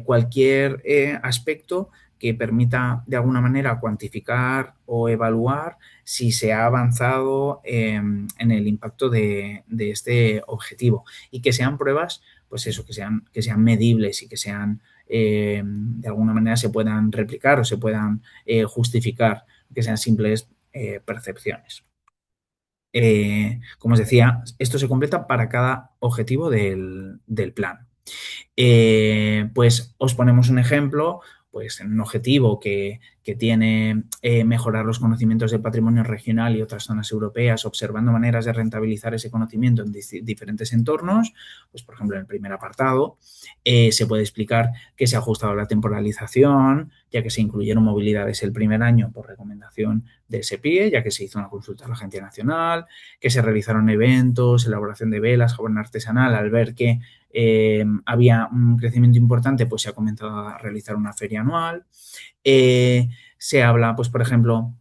D: cualquier aspecto que permita de alguna manera cuantificar o evaluar si se ha avanzado en el impacto de este objetivo y que sean pruebas, pues eso, que sean medibles y que sean de alguna manera se puedan replicar o se puedan justificar, que sean simples percepciones. Como os decía, esto se completa para cada objetivo del plan. Pues os ponemos un ejemplo pues en un objetivo que tiene mejorar los conocimientos del patrimonio regional y otras zonas europeas, observando maneras de rentabilizar ese conocimiento en diferentes entornos, pues por ejemplo en el primer apartado se puede explicar que se ha ajustado la temporalización, ya que se incluyeron movilidades el primer año por recomendación del SEPIE, ya que se hizo una consulta a la Agencia Nacional, que se realizaron eventos, elaboración de velas, jabón artesanal, al ver que había un crecimiento importante, pues se ha comenzado a realizar una feria anual. Se habla, pues por ejemplo,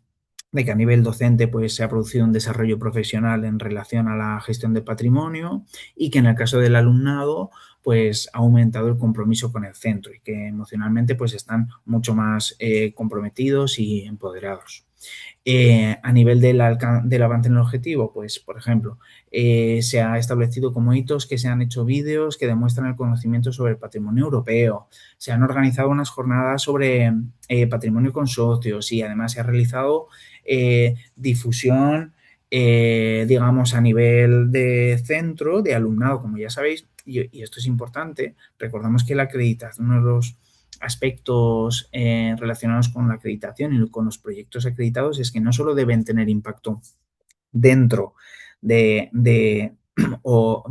D: de que a nivel docente pues, se ha producido un desarrollo profesional en relación a la gestión de patrimonio y que en el caso del alumnado pues ha aumentado el compromiso con el centro y que emocionalmente pues están mucho más comprometidos y empoderados. A nivel del avance en el objetivo, pues, por ejemplo, se ha establecido como hitos que se han hecho vídeos que demuestran el conocimiento sobre el patrimonio europeo, se han organizado unas jornadas sobre patrimonio con socios y además se ha realizado difusión, digamos, a nivel de centro, de alumnado, como ya sabéis, y esto es importante, recordamos que la acreditación, uno de los aspectos relacionados con la acreditación y con los proyectos acreditados es que no solo deben tener impacto dentro de o,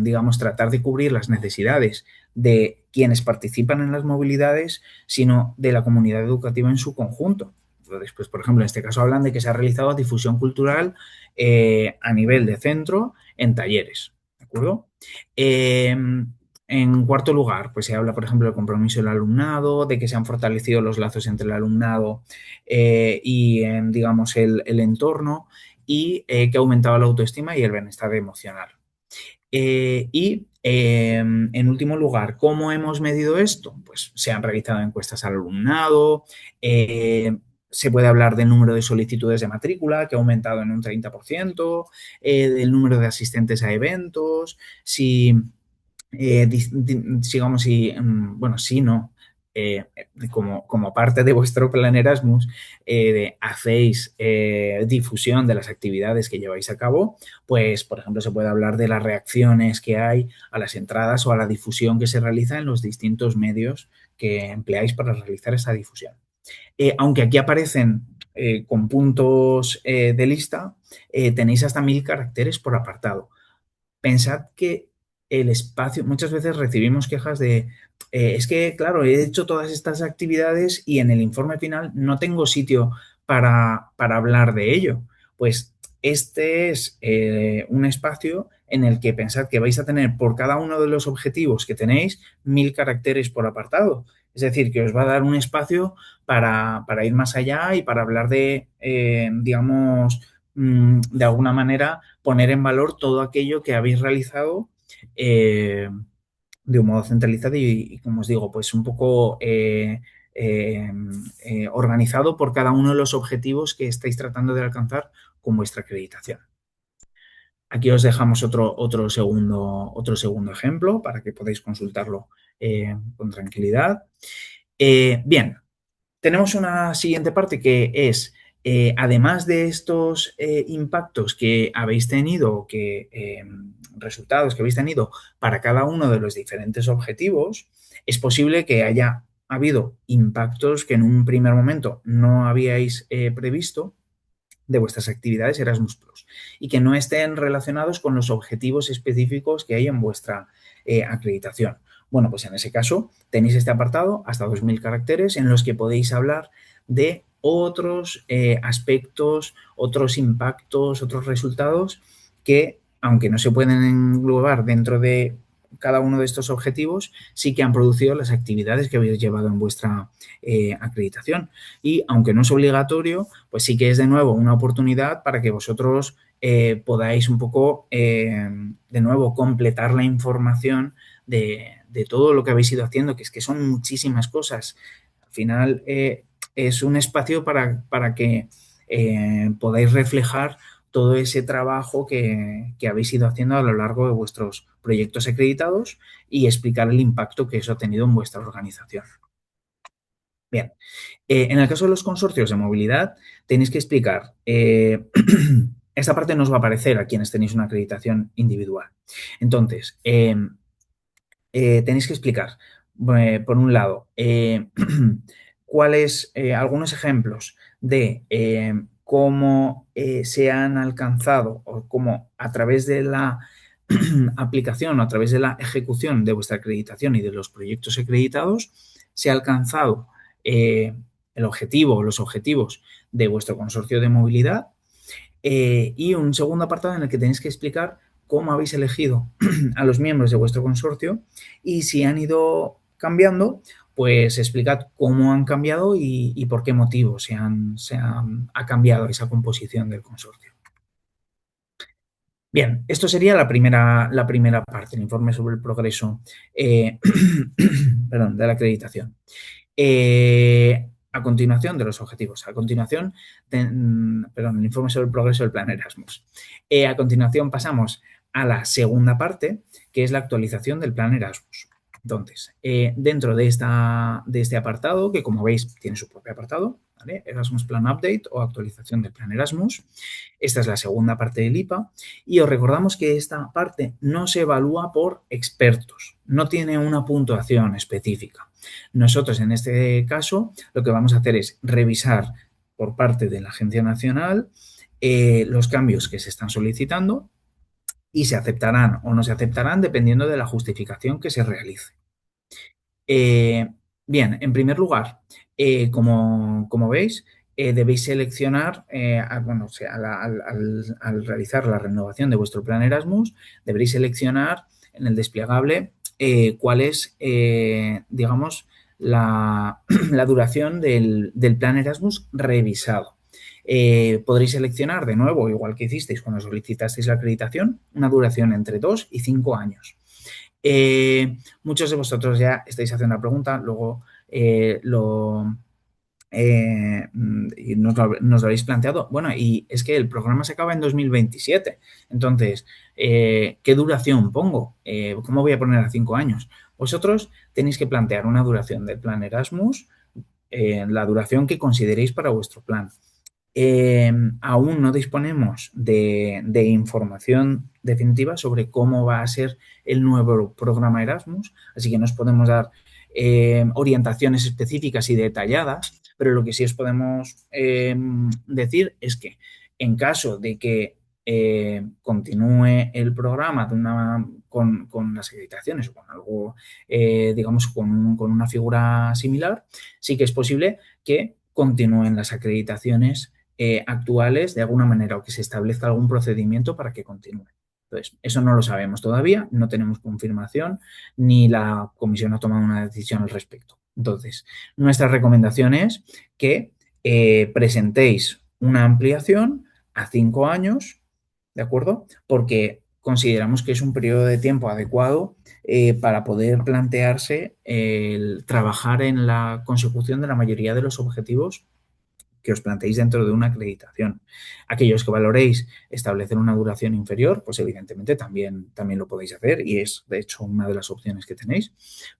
D: digamos, tratar de cubrir las necesidades de quienes participan en las movilidades, sino de la comunidad educativa en su conjunto. Entonces, pues, por ejemplo, en este caso hablan de que se ha realizado difusión cultural a nivel de centro en talleres, ¿de acuerdo? En cuarto lugar, pues se habla, por ejemplo, del compromiso del alumnado, de que se han fortalecido los lazos entre el alumnado y, digamos, el entorno y que ha aumentado la autoestima y el bienestar emocional. En último lugar, ¿cómo hemos medido esto? Pues se han realizado encuestas al alumnado, se puede hablar del número de solicitudes de matrícula, que ha aumentado en un 30%, del número de asistentes a eventos, si sigamos y, bueno, sí, no. Como parte de vuestro plan Erasmus, hacéis difusión de las actividades que lleváis a cabo, pues, por ejemplo, se puede hablar de las reacciones que hay a las entradas o a la difusión que se realiza en los distintos medios que empleáis para realizar esa difusión. Aunque aquí aparecen con puntos de lista, tenéis hasta 1000 caracteres por apartado. Pensad que el espacio, muchas veces recibimos quejas de, es que, claro, he hecho todas estas actividades y en el informe final no tengo sitio para hablar de ello. Pues este es un espacio en el que pensad que vais a tener por cada uno de los objetivos que tenéis 1000 caracteres por apartado. Es decir, que os va a dar un espacio para ir más allá y para hablar de, digamos, de alguna manera poner en valor todo aquello que habéis realizado de un modo centralizado y, como os digo, pues un poco organizado por cada uno de los objetivos que estáis tratando de alcanzar con vuestra acreditación. Aquí os dejamos otro segundo ejemplo para que podáis consultarlo con tranquilidad. Bien, tenemos una siguiente parte que es, además de estos impactos que habéis tenido, resultados que habéis tenido para cada uno de los diferentes objetivos, es posible que haya habido impactos que en un primer momento no habíais previsto de vuestras actividades Erasmus Plus y que no estén relacionados con los objetivos específicos que hay en vuestra acreditación. Bueno, pues en ese caso tenéis este apartado, hasta 2000 caracteres, en los que podéis hablar de otros aspectos, otros impactos, otros resultados que, aunque no se pueden englobar dentro de cada uno de estos objetivos, sí que han producido las actividades que habéis llevado en vuestra acreditación. Y aunque no es obligatorio, pues sí que es de nuevo una oportunidad para que vosotros podáis un poco, de nuevo, completar la información de todo lo que habéis ido haciendo, que es que son muchísimas cosas. Al final es un espacio para que podáis reflejar todo ese trabajo que habéis ido haciendo a lo largo de vuestros proyectos acreditados y explicar el impacto que eso ha tenido en vuestra organización. Bien, en el caso de los consorcios de movilidad, tenéis que explicar, esta parte no os va a aparecer a quienes tenéis una acreditación individual. Entonces, tenéis que explicar, por un lado, cuáles, algunos ejemplos de cómo se han alcanzado o cómo a través de la aplicación o a través de la ejecución de vuestra acreditación y de los proyectos acreditados se ha alcanzado el objetivo o los objetivos de vuestro consorcio de movilidad, y un segundo apartado en el que tenéis que explicar cómo habéis elegido a los miembros de vuestro consorcio y si han ido cambiando, pues explicad cómo han cambiado y por qué motivo ha cambiado esa composición del consorcio. Bien, esto sería la primera parte, el informe sobre el progreso perdón, de la acreditación. A continuación de los objetivos, el informe sobre el progreso del plan Erasmus. A continuación pasamos a la segunda parte, que es la actualización del plan Erasmus. Entonces, dentro de este apartado, que como veis tiene su propio apartado, ¿vale? Erasmus Plan Update o actualización del plan Erasmus. Esta es la segunda parte del IPA y os recordamos que esta parte no se evalúa por expertos, no tiene una puntuación específica. Nosotros en este caso lo que vamos a hacer es revisar por parte de la Agencia Nacional los cambios que se están solicitando y se aceptarán o no se aceptarán dependiendo de la justificación que se realice. Bien, en primer lugar, como veis, debéis seleccionar, al realizar la renovación de vuestro plan Erasmus, deberéis seleccionar en el desplegable cuál es, digamos, la duración del plan Erasmus revisado. Podréis seleccionar de nuevo, igual que hicisteis cuando solicitasteis la acreditación, una duración entre 2 y 5 años. Muchos de vosotros ya estáis haciendo la pregunta, luego nos lo habéis planteado. Bueno, y es que el programa se acaba en 2027. Entonces, ¿qué duración pongo? ¿Cómo voy a poner a 5 años? Vosotros tenéis que plantear una duración del plan Erasmus, la duración que consideréis para vuestro plan. Aún no disponemos de información definitiva sobre cómo va a ser el nuevo programa Erasmus, así que no os podemos dar orientaciones específicas y detalladas, pero lo que sí os podemos decir es que en caso de que continúe el programa con las acreditaciones o con algo, digamos, con una figura similar, sí que es posible que continúen las acreditaciones actuales de alguna manera o que se establezca algún procedimiento para que continúe. Entonces, eso no lo sabemos todavía, no tenemos confirmación ni la comisión ha tomado una decisión al respecto. Entonces, nuestra recomendación es que presentéis una ampliación a 5 años, ¿de acuerdo? Porque consideramos que es un periodo de tiempo adecuado para poder plantearse el trabajar en la consecución de la mayoría de los objetivos que os planteéis dentro de una acreditación. Aquellos que valoréis establecer una duración inferior, pues evidentemente también lo podéis hacer y es de hecho una de las opciones que tenéis,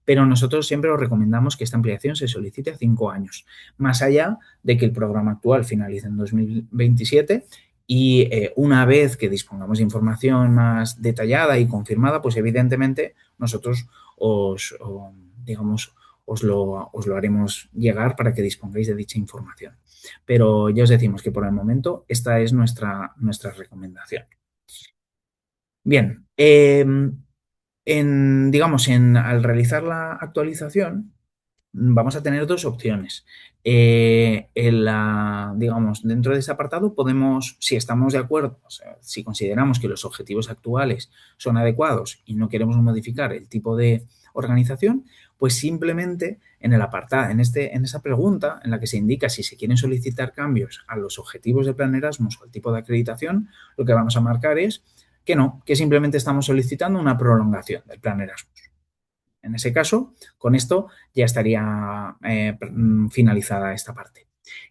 D: pero nosotros siempre os recomendamos que esta ampliación se solicite a 5 años, más allá de que el programa actual finalice en 2027 y una vez que dispongamos de información más detallada y confirmada, pues evidentemente nosotros os lo haremos llegar para que dispongáis de dicha información. Pero ya os decimos que por el momento esta es nuestra recomendación. Bien, al realizar la actualización vamos a tener dos opciones. Dentro de ese apartado podemos, si estamos de acuerdo, o sea, si consideramos que los objetivos actuales son adecuados y no queremos modificar el tipo de organización, pues simplemente en esa pregunta en la que se indica si se quieren solicitar cambios a los objetivos del plan Erasmus o al tipo de acreditación, lo que vamos a marcar es que no, que simplemente estamos solicitando una prolongación del plan Erasmus. En ese caso, con esto ya estaría finalizada esta parte.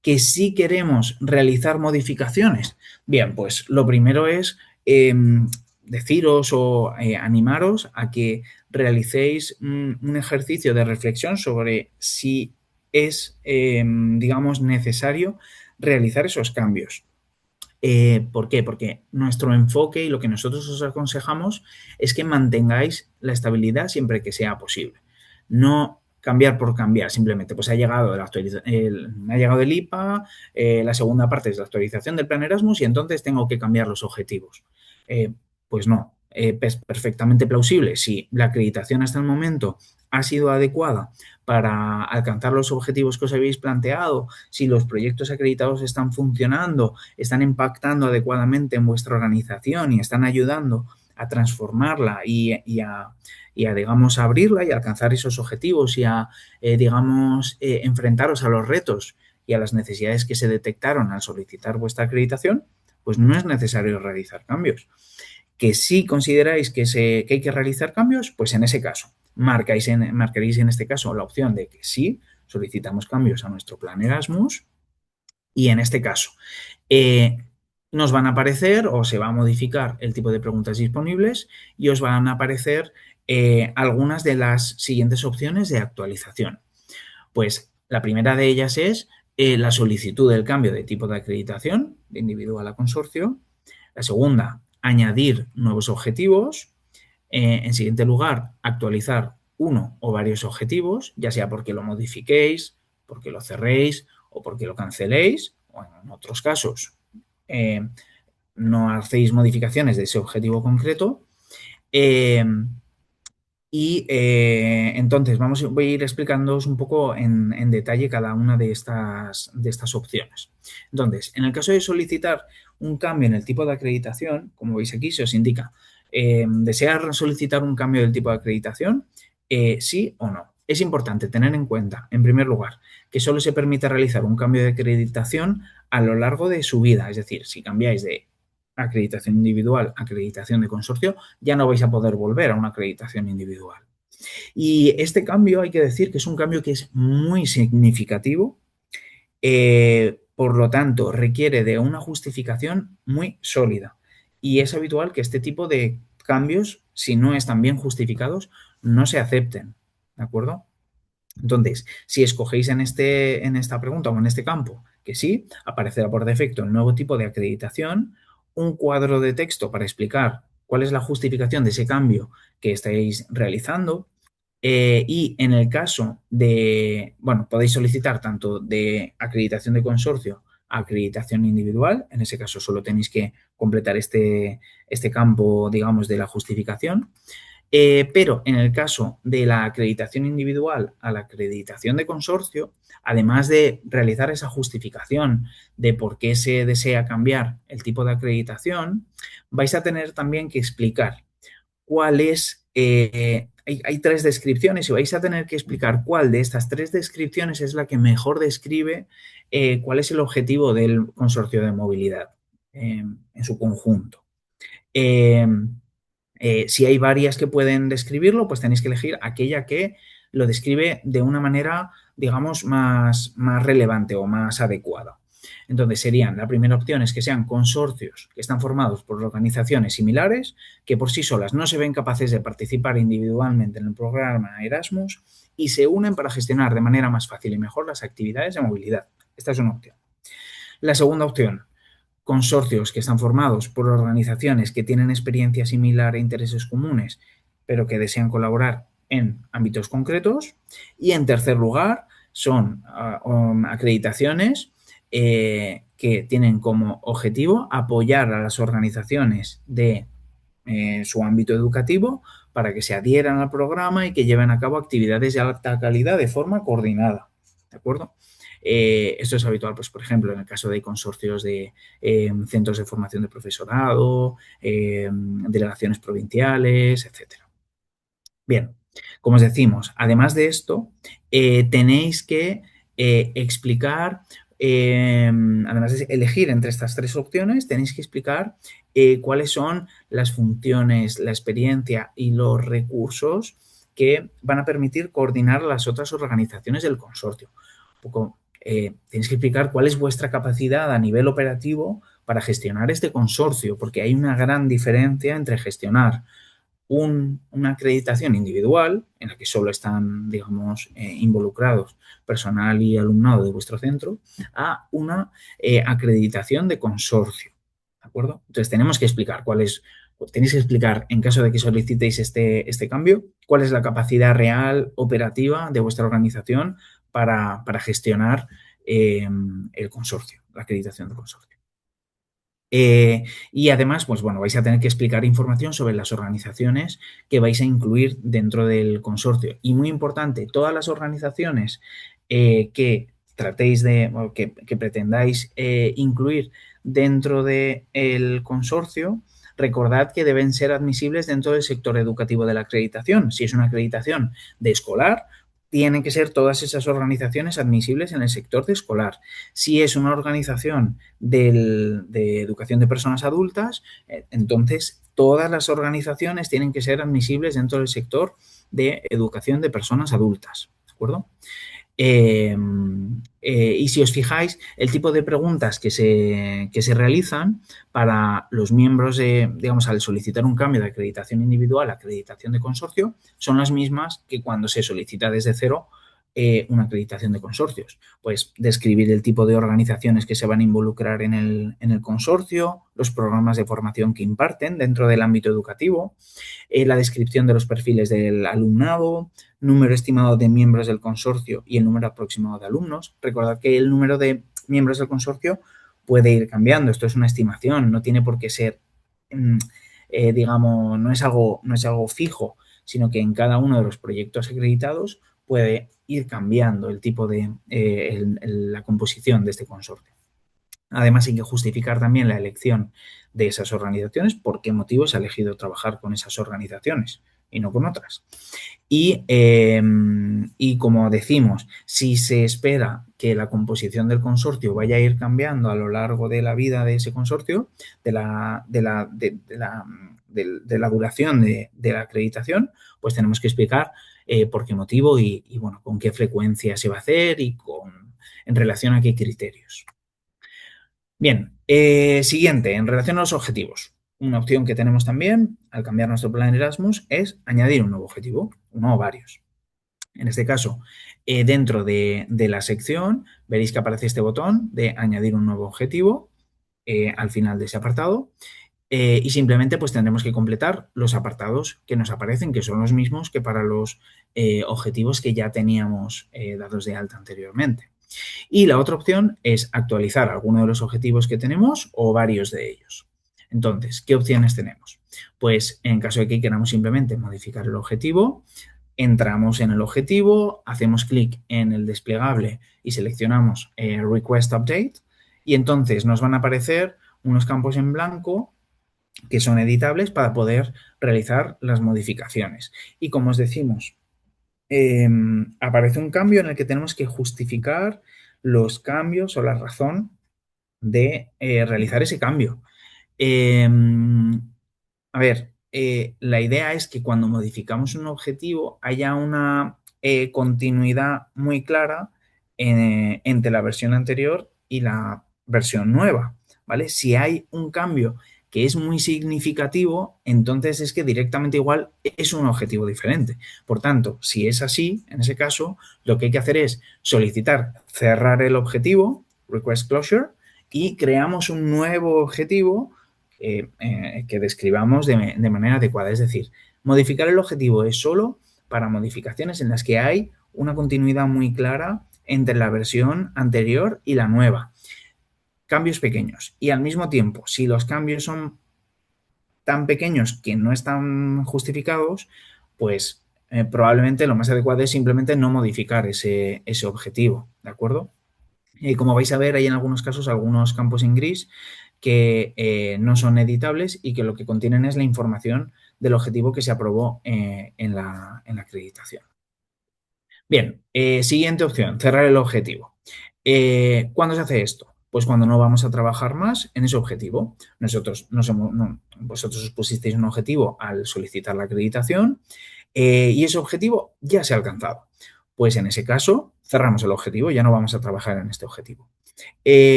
D: ¿Que si queremos realizar modificaciones? Bien, pues lo primero es deciros o animaros a que realicéis un ejercicio de reflexión sobre si es, necesario realizar esos cambios. ¿Por qué? Porque nuestro enfoque y lo que nosotros os aconsejamos es que mantengáis la estabilidad siempre que sea posible. No cambiar por cambiar, simplemente. Pues ha llegado me ha llegado el IPA, la segunda parte es la actualización del plan Erasmus y entonces tengo que cambiar los objetivos. Pues no, es perfectamente plausible. Si la acreditación hasta el momento ha sido adecuada para alcanzar los objetivos que os habéis planteado, si los proyectos acreditados están funcionando, están impactando adecuadamente en vuestra organización y están ayudando a transformarla y a, digamos, a abrirla y a alcanzar esos objetivos y a, digamos, enfrentaros a los retos y a las necesidades que se detectaron al solicitar vuestra acreditación, pues no es necesario realizar cambios. Que si consideráis que hay que realizar cambios, pues en ese caso marcaréis en este caso la opción de que sí, solicitamos cambios a nuestro plan Erasmus y en este caso nos van a aparecer o se va a modificar el tipo de preguntas disponibles y os van a aparecer algunas de las siguientes opciones de actualización. Pues la primera de ellas es la solicitud del cambio de tipo de acreditación de individual a consorcio. La segunda, añadir nuevos objetivos. En siguiente lugar, actualizar uno o varios objetivos, ya sea porque lo modifiquéis, porque lo cerréis o porque lo canceléis, o en otros casos no hacéis modificaciones de ese objetivo concreto. Entonces voy a ir explicándoos un poco en detalle cada una de estas opciones. Entonces, en el caso de solicitar un cambio en el tipo de acreditación, como veis aquí, se os indica, ¿desear solicitar un cambio del tipo de acreditación? Sí o no. Es importante tener en cuenta, en primer lugar, que solo se permite realizar un cambio de acreditación a lo largo de su vida. Es decir, si cambiáis de acreditación individual a acreditación de consorcio, ya no vais a poder volver a una acreditación individual. Y este cambio hay que decir que es un cambio que es muy significativo, por lo tanto requiere de una justificación muy sólida y es habitual que este tipo de cambios, si no están bien justificados, no se acepten, ¿de acuerdo? Entonces, si escogéis en esta pregunta o en este campo que sí, aparecerá por defecto el nuevo tipo de acreditación, un cuadro de texto para explicar cuál es la justificación de ese cambio que estáis realizando y en el caso de, bueno, podéis solicitar tanto de acreditación de consorcio a acreditación individual, en ese caso solo tenéis que completar este campo, digamos, de la justificación. Pero en el caso de la acreditación individual a la acreditación de consorcio, además de realizar esa justificación de por qué se desea cambiar el tipo de acreditación, vais a tener también que explicar cuál es, hay 3 descripciones y vais a tener que explicar cuál de estas 3 descripciones es la que mejor describe cuál es el objetivo del consorcio de movilidad en su conjunto. Si hay varias que pueden describirlo, pues tenéis que elegir aquella que lo describe de una manera, digamos, más relevante o más adecuada. Entonces serían, la primera opción es que sean consorcios que están formados por organizaciones similares que por sí solas no se ven capaces de participar individualmente en el programa Erasmus y se unen para gestionar de manera más fácil y mejor las actividades de movilidad. Esta es una opción. La segunda opción, consorcios que están formados por organizaciones que tienen experiencia similar e intereses comunes, pero que desean colaborar en ámbitos concretos. Y en tercer lugar, son acreditaciones que tienen como objetivo apoyar a las organizaciones de su ámbito educativo para que se adhieran al programa y que lleven a cabo actividades de alta calidad de forma coordinada. ¿De acuerdo? Esto es habitual, pues, por ejemplo, en el caso de consorcios de centros de formación de profesorado, delegaciones provinciales, etcétera. Bien, como os decimos, además de esto, tenéis que explicar, además de elegir entre estas 3 opciones, tenéis que explicar cuáles son las funciones, la experiencia y los recursos que van a permitir coordinar las otras organizaciones del consorcio. Un poco, tenéis que explicar cuál es vuestra capacidad a nivel operativo para gestionar este consorcio, porque hay una gran diferencia entre gestionar una acreditación individual en la que solo están, digamos, involucrados personal y alumnado de vuestro centro, a una acreditación de consorcio, ¿de acuerdo? Entonces, tenemos que explicar cuál es tenéis que explicar, en caso de que solicitéis este cambio, cuál es la capacidad real operativa de vuestra organización para gestionar el consorcio, la acreditación del consorcio. Y además, pues bueno, vais a tener que explicar información sobre las organizaciones que vais a incluir dentro del consorcio. Y muy importante, todas las organizaciones que tratéis o que pretendáis incluir dentro del consorcio, recordad que deben ser admisibles dentro del sector educativo de la acreditación. Si es una acreditación de escolar, tienen que ser todas esas organizaciones admisibles en el sector de escolar. Si es una organización de educación de personas adultas, entonces todas las organizaciones tienen que ser admisibles dentro del sector de educación de personas adultas, ¿de acuerdo? Y si os fijáis, el tipo de preguntas que se realizan para los miembros, digamos, al solicitar un cambio de acreditación individual a acreditación de consorcio, son las mismas que cuando se solicita desde cero una acreditación de consorcios. Pues describir el tipo de organizaciones que se van a involucrar en el consorcio, los programas de formación que imparten dentro del ámbito educativo, la descripción de los perfiles del alumnado, número estimado de miembros del consorcio y el número aproximado de alumnos. Recordad que el número de miembros del consorcio puede ir cambiando. Esto es una estimación, no tiene por qué ser, digamos, no es algo fijo, sino que en cada uno de los proyectos acreditados puede ir cambiando el tipo de la composición de este consorcio. Además, hay que justificar también la elección de esas organizaciones, por qué motivo se ha elegido trabajar con esas organizaciones y no con otras. Y como decimos, si se espera que la composición del consorcio vaya a ir cambiando a lo largo de la vida de ese consorcio, de la duración de la acreditación, pues tenemos que explicar por qué motivo y, bueno, con qué frecuencia se va a hacer y en relación a qué criterios. Bien, siguiente, en relación a los objetivos. Una opción que tenemos también al cambiar nuestro plan Erasmus es añadir un nuevo objetivo, uno o varios. En este caso, dentro de la sección veréis que aparece este botón de añadir un nuevo objetivo al final de ese apartado y simplemente pues tendremos que completar los apartados que nos aparecen, que son los mismos que para los objetivos que ya teníamos dados de alta anteriormente. Y la otra opción es actualizar alguno de los objetivos que tenemos o varios de ellos. Entonces, ¿qué opciones tenemos? Pues en caso de que queramos simplemente modificar el objetivo, entramos en el objetivo, hacemos clic en el desplegable y seleccionamos Request Update y entonces nos van a aparecer unos campos en blanco que son editables para poder realizar las modificaciones. Y como os decimos, aparece un cambio en el que tenemos que justificar los cambios o la razón de realizar ese cambio. A ver, la idea es que cuando modificamos un objetivo haya una continuidad muy clara entre la versión anterior y la versión nueva, ¿vale? Si hay un cambio que es muy significativo, entonces es que directamente igual es un objetivo diferente. Por tanto, si es así, en ese caso, lo que hay que hacer es solicitar cerrar el objetivo, request closure, y creamos un nuevo objetivo que describamos de manera adecuada. Es decir, modificar el objetivo es solo para modificaciones en las que hay una continuidad muy clara entre la versión anterior y la nueva. Cambios pequeños. Y al mismo tiempo, si los cambios son tan pequeños que no están justificados, pues probablemente lo más adecuado es simplemente no modificar ese objetivo, ¿de acuerdo? Y como vais a ver, hay en algunos casos algunos campos en gris que no son editables y que lo que contienen es la información del objetivo que se aprobó en la acreditación. Bien, siguiente opción, cerrar el objetivo. ¿Cuándo se hace esto? Pues cuando no vamos a trabajar más en ese objetivo. Vosotros os pusisteis un objetivo al solicitar la acreditación y ese objetivo ya se ha alcanzado. Pues en ese caso cerramos el objetivo, ya no vamos a trabajar en este objetivo.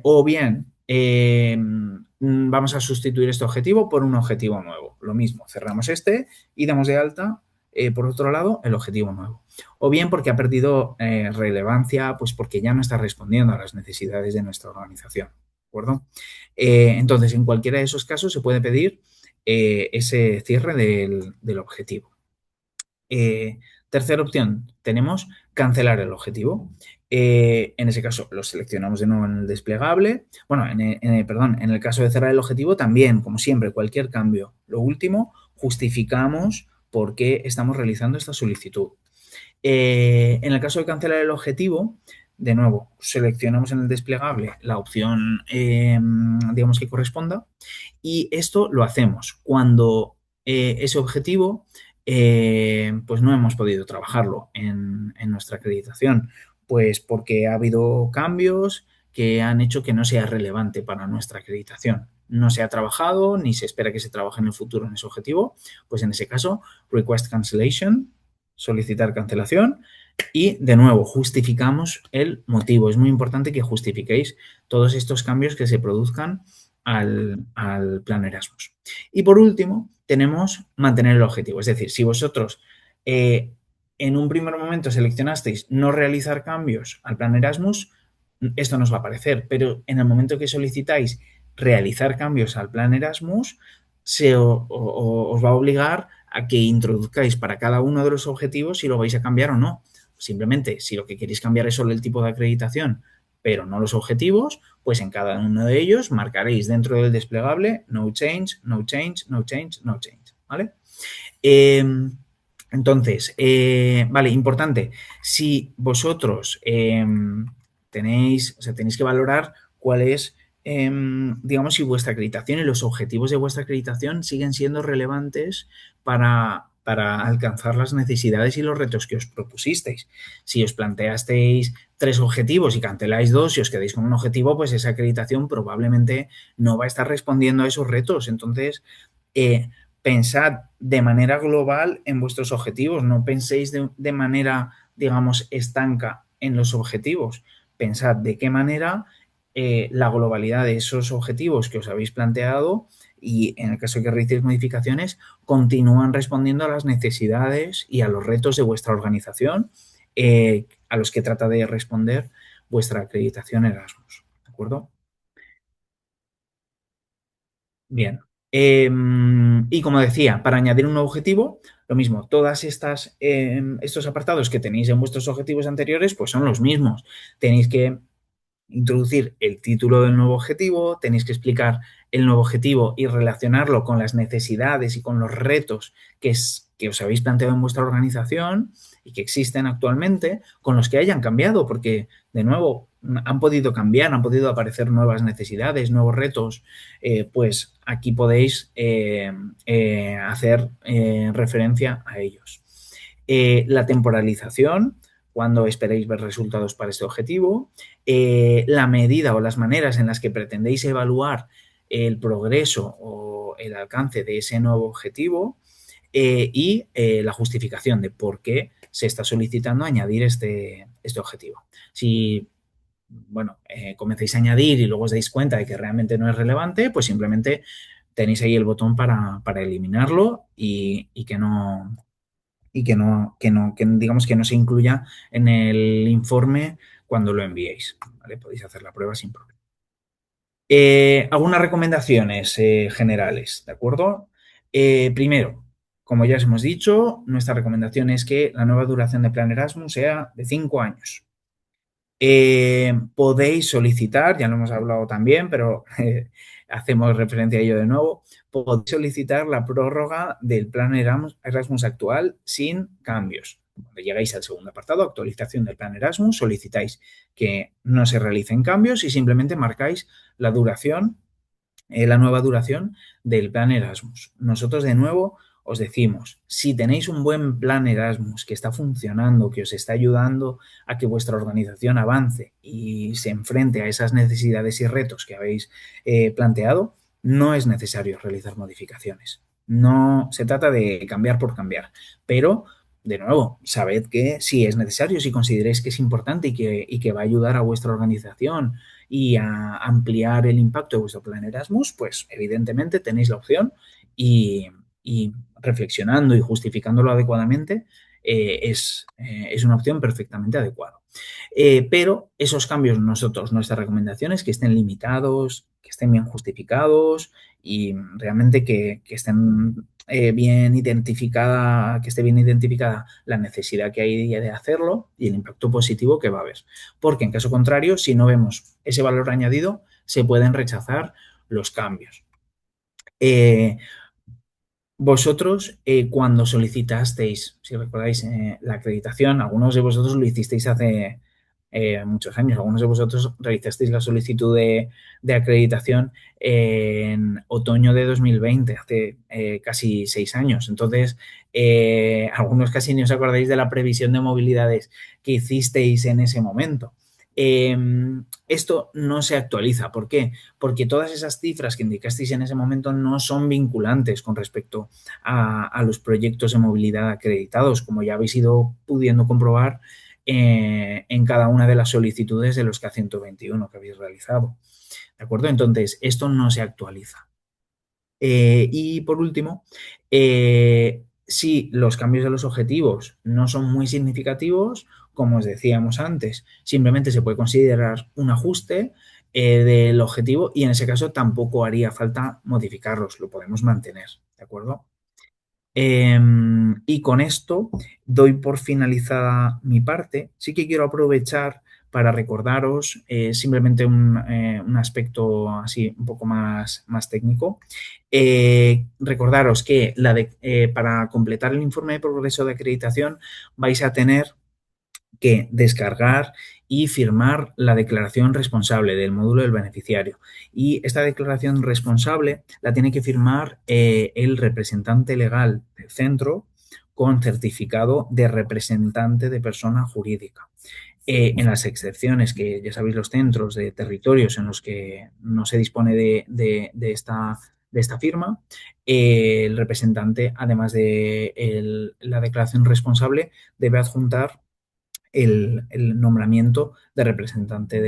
D: O bien vamos a sustituir este objetivo por un objetivo nuevo. Lo mismo, cerramos este y damos de alta, por otro lado, el objetivo nuevo. O bien porque ha perdido relevancia, pues porque ya no está respondiendo a las necesidades de nuestra organización, ¿de acuerdo? Entonces, en cualquiera de esos casos se puede pedir ese cierre del objetivo. Tercera opción, tenemos cancelar el objetivo. En ese caso, lo seleccionamos de nuevo en el desplegable. Bueno, perdón, en el caso de cerrar el objetivo, también, como siempre, cualquier cambio. Lo último, justificamos por qué estamos realizando esta solicitud. En el caso de cancelar el objetivo, de nuevo, seleccionamos en el desplegable la opción, digamos, que corresponda, y esto lo hacemos cuando ese objetivo pues no hemos podido trabajarlo en nuestra acreditación, pues porque ha habido cambios que han hecho que no sea relevante para nuestra acreditación. No se ha trabajado ni se espera que se trabaje en el futuro en ese objetivo, pues en ese caso, request cancellation, solicitar cancelación, y de nuevo justificamos el motivo. Es muy importante que justifiquéis todos estos cambios que se produzcan al plan Erasmus. Y por último, tenemos mantener el objetivo. Es decir, si vosotros en un primer momento seleccionasteis no realizar cambios al plan Erasmus, esto nos va a aparecer, pero en el momento que solicitáis realizar cambios al plan Erasmus, os va a obligar a que introduzcáis para cada uno de los objetivos si lo vais a cambiar o no. Simplemente, si lo que queréis cambiar es solo el tipo de acreditación, pero no los objetivos, pues en cada uno de ellos marcaréis dentro del desplegable no change, no change, no change, no change, ¿vale? Entonces, vale, importante, si vosotros tenéis que valorar cuál es, digamos, si vuestra acreditación y los objetivos de vuestra acreditación siguen siendo relevantes para alcanzar las necesidades y los retos que os propusisteis. Si os planteasteis 3 objetivos y canceláis 2 y os quedáis con un objetivo, pues esa acreditación probablemente no va a estar respondiendo a esos retos. Entonces, pensad de manera global en vuestros objetivos, no penséis de manera, digamos, estanca en los objetivos. Pensad de qué manera la globalidad de esos objetivos que os habéis planteado y en el caso de que realicéis modificaciones, continúan respondiendo a las necesidades y a los retos de vuestra organización a los que trata de responder vuestra acreditación Erasmus. ¿De acuerdo? Bien. Y como decía, para añadir un nuevo objetivo, lo mismo, todas estos apartados que tenéis en vuestros objetivos anteriores, pues son los mismos. Tenéis que introducir el título del nuevo objetivo, tenéis que explicar el nuevo objetivo y relacionarlo con las necesidades y con los retos que os habéis planteado en vuestra organización y que existen actualmente, con los que hayan cambiado, porque, de nuevo, han podido cambiar, han podido aparecer nuevas necesidades, nuevos retos, pues aquí podéis hacer referencia a ellos. La temporalización, cuando esperéis ver resultados para este objetivo, la medida o las maneras en las que pretendéis evaluar el progreso o el alcance de ese nuevo objetivo y la justificación de por qué se está solicitando añadir este objetivo. Si comencéis a añadir y luego os dais cuenta de que realmente no es relevante, pues simplemente tenéis ahí el botón para eliminarlo y que digamos que no se incluya en el informe cuando lo enviéis. ¿Vale? Podéis hacer la prueba sin problema. Algunas recomendaciones generales, ¿de acuerdo? Primero, como ya os hemos dicho, nuestra recomendación es que la nueva duración de Plan Erasmus sea de 5 años. Podéis solicitar, ya lo hemos hablado también, pero hacemos referencia a ello de nuevo, podéis solicitar la prórroga del plan Erasmus actual sin cambios. Cuando llegáis al segundo apartado, actualización del plan Erasmus, solicitáis que no se realicen cambios y simplemente marcáis la duración, la nueva duración del plan Erasmus. Nosotros, de nuevo, os decimos, si tenéis un buen plan Erasmus que está funcionando, que os está ayudando a que vuestra organización avance y se enfrente a esas necesidades y retos que habéis planteado, no es necesario realizar modificaciones. No se trata de cambiar por cambiar, pero de nuevo, sabed que si es necesario, si consideréis que es importante y que va a ayudar a vuestra organización y a ampliar el impacto de vuestro plan Erasmus, pues evidentemente tenéis la opción y reflexionando y justificándolo adecuadamente es una opción perfectamente adecuada. Pero esos cambios nuestra recomendación es que estén limitados, que estén bien justificados y realmente que estén bien identificada, que esté bien identificada la necesidad que hay de hacerlo y el impacto positivo que va a haber. Porque en caso contrario, si no vemos ese valor añadido, se pueden rechazar los cambios. Vosotros, cuando solicitasteis, si recordáis, la acreditación, algunos de vosotros lo hicisteis hace muchos años, algunos de vosotros realizasteis la solicitud de acreditación en otoño de 2020, hace casi 6 años. Entonces, algunos casi ni os acordáis de la previsión de movilidades que hicisteis en ese momento. Esto no se actualiza. ¿Por qué? Porque todas esas cifras que indicasteis en ese momento no son vinculantes con respecto a los proyectos de movilidad acreditados, como ya habéis ido pudiendo comprobar en cada una de las solicitudes de los K121 que habéis realizado. ¿De acuerdo? Entonces, esto no se actualiza. Y por último, si los cambios de los objetivos no son muy significativos, como os decíamos antes, simplemente se puede considerar un ajuste del objetivo y en ese caso tampoco haría falta modificarlos, lo podemos mantener, ¿de acuerdo? Y con esto doy por finalizada mi parte. Sí que quiero aprovechar para recordaros simplemente un aspecto así un poco más técnico. Recordaros que para completar el informe de progreso de acreditación vais a tener que descargar y firmar la declaración responsable del módulo del beneficiario. Y esta declaración responsable la tiene que firmar el representante legal del centro con certificado de representante de persona jurídica. En las excepciones que ya sabéis los centros de territorios en los que no se dispone de esta firma, el representante, además de la declaración responsable, debe adjuntar el nombramiento de representante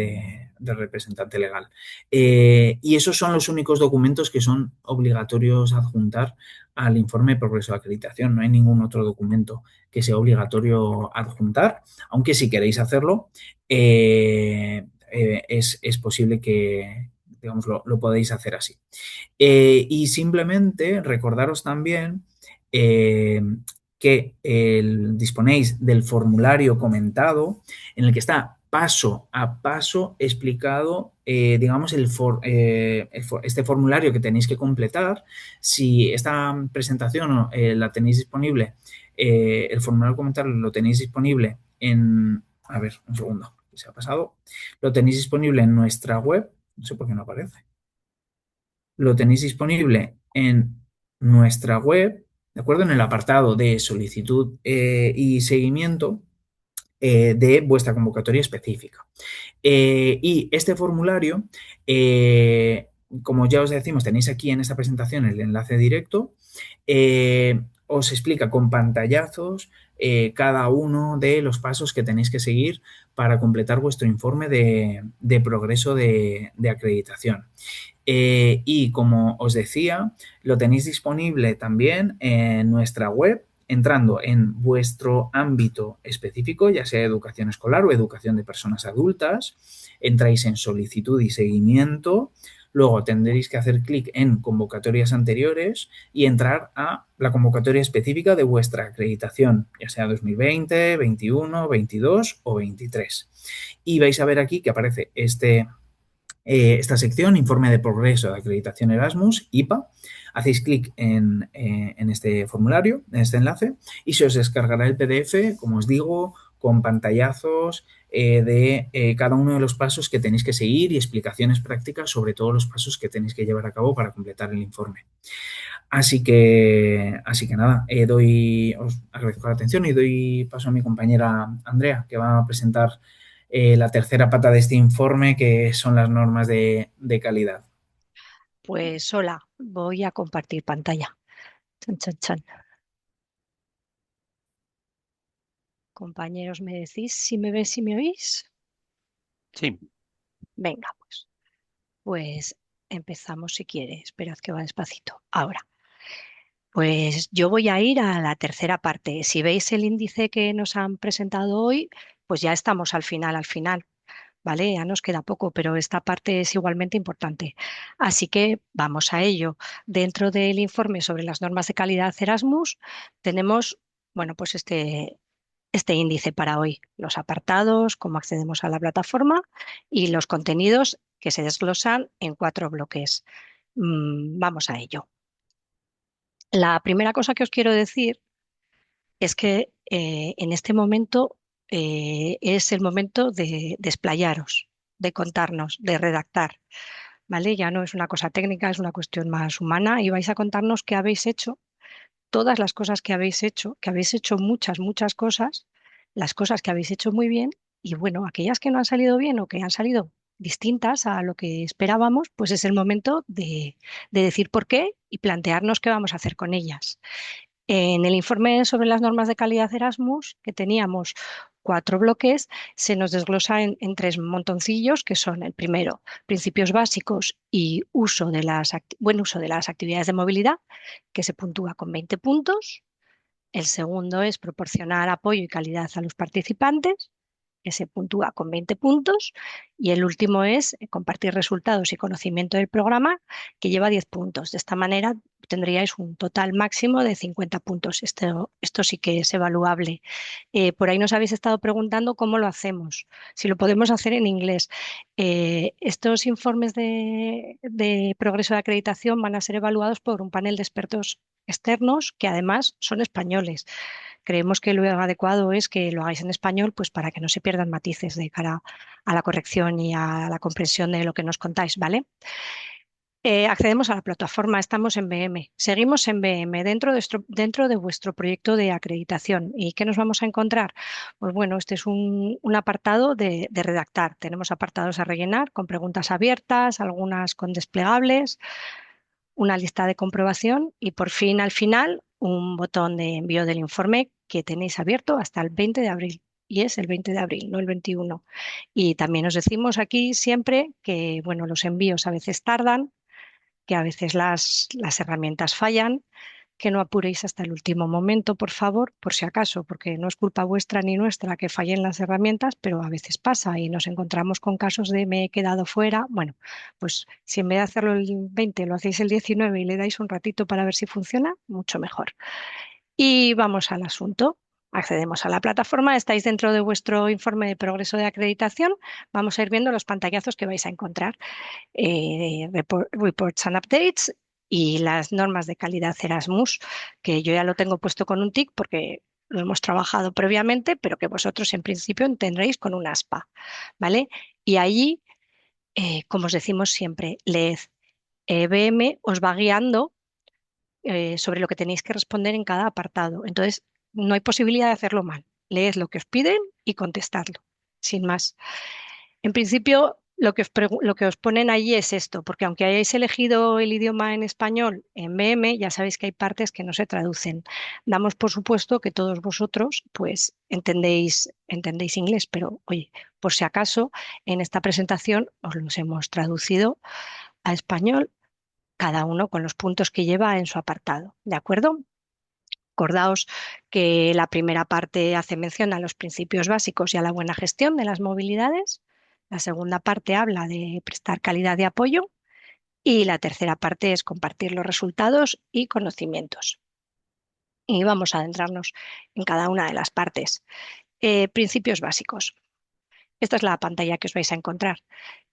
D: legal. Y esos son los únicos documentos que son obligatorios adjuntar al informe de progreso de acreditación. No hay ningún otro documento que sea obligatorio adjuntar, aunque si queréis hacerlo, es posible que, digamos, lo podéis hacer así. Y simplemente recordaros también que disponéis del formulario comentado en el que está paso a paso explicado, digamos, este formulario que tenéis que completar. Si esta presentación la tenéis disponible, el formulario comentado lo tenéis disponible a ver, un segundo, se ha pasado. Lo tenéis disponible en nuestra web, no sé por qué no aparece. Lo tenéis disponible en nuestra web, ¿de acuerdo? En el apartado de solicitud y seguimiento de vuestra convocatoria específica. Y este formulario, como ya os decimos, tenéis aquí en esta presentación el enlace directo, os explica con pantallazos cada uno de los pasos que tenéis que seguir para completar vuestro informe de progreso de acreditación. Y como os decía, lo tenéis disponible también en nuestra web, entrando en vuestro ámbito específico, ya sea educación escolar o educación de personas adultas, entráis en solicitud y seguimiento, luego tendréis que hacer clic en convocatorias anteriores y entrar a la convocatoria específica de vuestra acreditación, ya sea 2020, 21, 22 o 23. Y vais a ver aquí que aparece esta sección, informe de progreso de acreditación Erasmus, IPA. Hacéis clic en este formulario, en este enlace, y se os descargará el PDF, como os digo, con pantallazos de cada uno de los pasos que tenéis que seguir y explicaciones prácticas sobre todos los pasos que tenéis que llevar a cabo para completar el informe. Así que nada, os agradezco la atención y doy paso a mi compañera Andrea, que va a presentar la tercera pata de este informe, que son las normas de calidad.
E: Pues hola, voy a compartir pantalla. Chan, chan, chan. Compañeros, ¿me decís si me veis y me oís?
C: Sí.
E: Venga, pues empezamos si quiere. Esperad que va despacito. Ahora. Pues yo voy a ir a la tercera parte. Si veis el índice que nos han presentado hoy, pues ya estamos al final, ¿vale? Ya nos queda poco, pero esta parte es igualmente importante. Así que vamos a ello. Dentro del informe sobre las normas de calidad Erasmus tenemos, bueno, pues este índice para hoy, los apartados, cómo accedemos a la plataforma y los contenidos que se desglosan en 4 bloques. Vamos a ello. La primera cosa que os quiero decir es que en este momento es el momento de explayaros, de contarnos, de redactar, ¿vale? Ya no es una cosa técnica, es una cuestión más humana y vais a contarnos qué habéis hecho, todas las cosas que habéis hecho muchas, muchas cosas, las cosas que habéis hecho muy bien y bueno, aquellas que no han salido bien o que han salido distintas a lo que esperábamos, pues es el momento de decir por qué y plantearnos qué vamos a hacer con ellas. En el informe sobre las normas de calidad Erasmus, que teníamos 4 bloques, se nos desglosa en 3 montoncillos, que son el primero, principios básicos y buen uso de las actividades de movilidad, que se puntúa con 20 puntos. El segundo es proporcionar apoyo y calidad a los participantes, que se puntúa con 20 puntos. Y el último es compartir resultados y conocimiento del programa, que lleva 10 puntos. De esta manera tendríais un total máximo de 50 puntos. Esto sí que es evaluable. Por ahí nos habéis estado preguntando cómo lo hacemos, si lo podemos hacer en inglés. Estos informes de progreso de acreditación van a ser evaluados por un panel de expertos externos que además son españoles. Creemos que lo adecuado es que lo hagáis en español, pues para que no se pierdan matices de cara a la corrección y a la comprensión de lo que nos contáis, ¿vale? Accedemos a la plataforma, estamos en BM, seguimos en BM dentro de vuestro proyecto de acreditación. ¿Y qué nos vamos a encontrar? Pues bueno, este es un apartado de redactar. Tenemos apartados a rellenar con preguntas abiertas, algunas con desplegables, una lista de comprobación y por fin al final un botón de envío del informe que tenéis abierto hasta el 20 de abril. Y es el 20 de abril, no el 21. Y también os decimos aquí siempre que bueno, los envíos a veces tardan, que a veces las herramientas fallan, que no apuréis hasta el último momento, por favor, por si acaso, porque no es culpa vuestra ni nuestra que fallen las herramientas, pero a veces pasa y nos encontramos con casos de me he quedado fuera. Bueno, pues si en vez de hacerlo el 20 lo hacéis el 19 y le dais un ratito para ver si funciona, mucho mejor. Y vamos al asunto. Accedemos a la plataforma, estáis dentro de vuestro informe de progreso de acreditación. Vamos a ir viendo los pantallazos que vais a encontrar. Reports and Updates y las normas de calidad Erasmus, que yo ya lo tengo puesto con un tic porque lo hemos trabajado previamente, pero que vosotros en principio tendréis con un aspa, ¿vale? Y allí, como os decimos siempre, leed. BM os va guiando sobre lo que tenéis que responder en cada apartado. Entonces, no hay posibilidad de hacerlo mal. Leed lo que os piden y contestadlo, sin más. En principio, lo que os ponen allí es esto, porque aunque hayáis elegido el idioma en español en BM, ya sabéis que hay partes que no se traducen. Damos por supuesto que todos vosotros pues entendéis inglés, pero oye, por si acaso, en esta presentación os los hemos traducido a español, cada uno con los puntos que lleva en su apartado, ¿de acuerdo? Acordaos que la primera parte hace mención a los principios básicos y a la buena gestión de las movilidades. La segunda parte habla de prestar calidad de apoyo y la tercera parte es compartir los resultados y conocimientos. Y vamos a adentrarnos en cada una de las partes. Principios básicos. Esta es la pantalla que os vais a encontrar.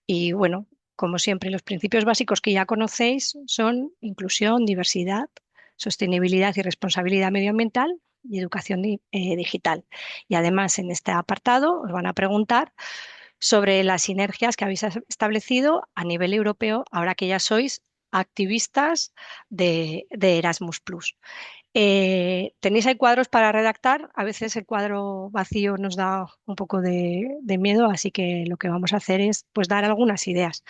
E: Y bueno, como siempre, los principios básicos que ya conocéis son inclusión, diversidad, sostenibilidad y responsabilidad medioambiental y educación digital. Y además, en este apartado os van a preguntar sobre las sinergias que habéis establecido a nivel europeo ahora que ya sois activistas de Erasmus+. Tenéis ahí cuadros para redactar. A veces el cuadro vacío nos da un poco de miedo, así que lo que vamos a hacer es pues, dar algunas ideas.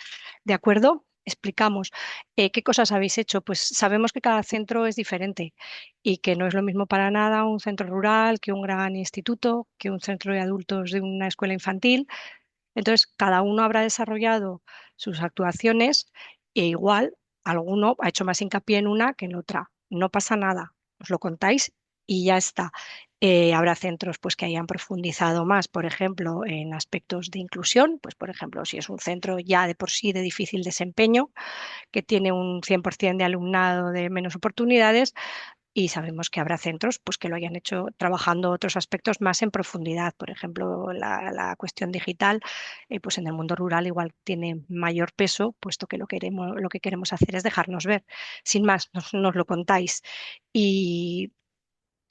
E: ¿De acuerdo? Explicamos qué cosas habéis hecho. Pues sabemos que cada centro es diferente y que no es lo mismo para nada un centro rural que un gran instituto, que un centro de adultos de una escuela infantil. Entonces, cada uno habrá desarrollado sus actuaciones e igual alguno ha hecho más hincapié en una que en otra. No pasa nada, os lo contáis y ya está. Habrá centros pues, que hayan profundizado más, por ejemplo, en aspectos de inclusión, pues por ejemplo, si es un centro ya de por sí de difícil desempeño, que tiene un 100% de alumnado de menos oportunidades, y sabemos que habrá centros pues, que lo hayan hecho trabajando otros aspectos más en profundidad. Por ejemplo, la cuestión digital, pues en el mundo rural igual tiene mayor peso, puesto que lo que queremos hacer es dejarnos ver. Sin más, nos lo contáis. Y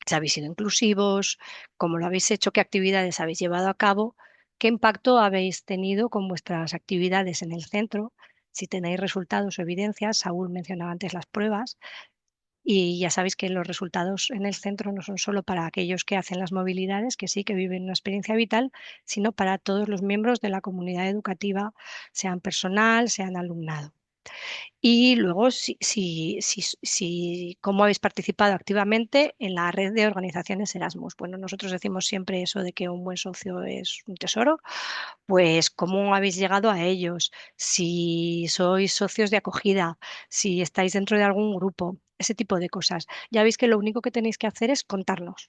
E: si habéis sido inclusivos, cómo lo habéis hecho, qué actividades habéis llevado a cabo, qué impacto habéis tenido con vuestras actividades en el centro, si tenéis resultados o evidencias. Saúl mencionaba antes las pruebas. Y ya sabéis que los resultados en el centro no son solo para aquellos que hacen las movilidades, que sí que viven una experiencia vital, sino para todos los miembros de la comunidad educativa, sean personal, sean alumnado. Y luego, cómo habéis participado activamente en la red de organizaciones Erasmus. Bueno, nosotros decimos siempre eso de que un buen socio es un tesoro, pues cómo habéis llegado a ellos, si sois socios de acogida, si estáis dentro de algún grupo, ese tipo de cosas. Ya veis que lo único que tenéis que hacer es contarnos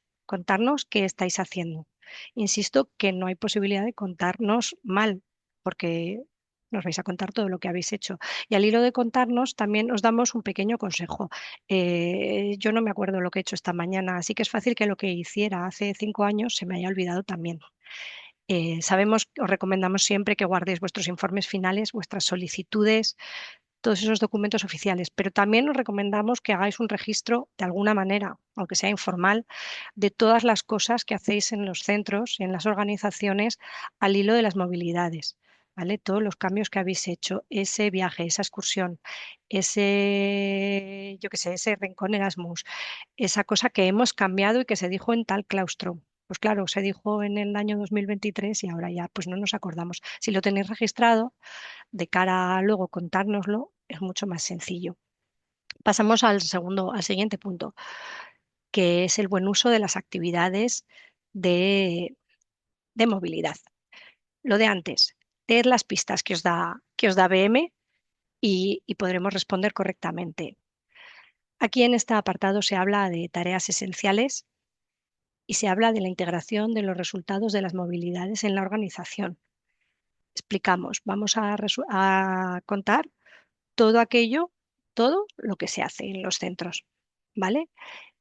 E: qué estáis haciendo. Insisto que no hay posibilidad de contarnos mal, porque nos vais a contar todo lo que habéis hecho. Y al hilo de contarnos, también os damos un pequeño consejo. Yo no me acuerdo lo que he hecho esta mañana, así que es fácil que lo que hiciera hace 5 años se me haya olvidado también. Os recomendamos siempre que guardéis vuestros informes finales, vuestras solicitudes, todos esos documentos oficiales, pero también os recomendamos que hagáis un registro de alguna manera, aunque sea informal, de todas las cosas que hacéis en los centros y en las organizaciones al hilo de las movilidades. ¿Vale? Todos los cambios que habéis hecho, ese viaje, esa excursión, yo qué sé, ese rincón Erasmus, esa cosa que hemos cambiado y que se dijo en tal claustro. Pues claro, se dijo en el año 2023 y ahora ya pues no nos acordamos. Si lo tenéis registrado, de cara a luego contárnoslo, es mucho más sencillo. Pasamos al siguiente punto, que es el buen uso de las actividades de, de movilidad. Lo de antes, leer las pistas que os da BM y podremos responder correctamente. Aquí en este apartado se habla de tareas esenciales y se habla de la integración de los resultados de las movilidades en la organización. Explicamos, vamos a contar todo aquello, todo lo que se hace en los centros, ¿vale?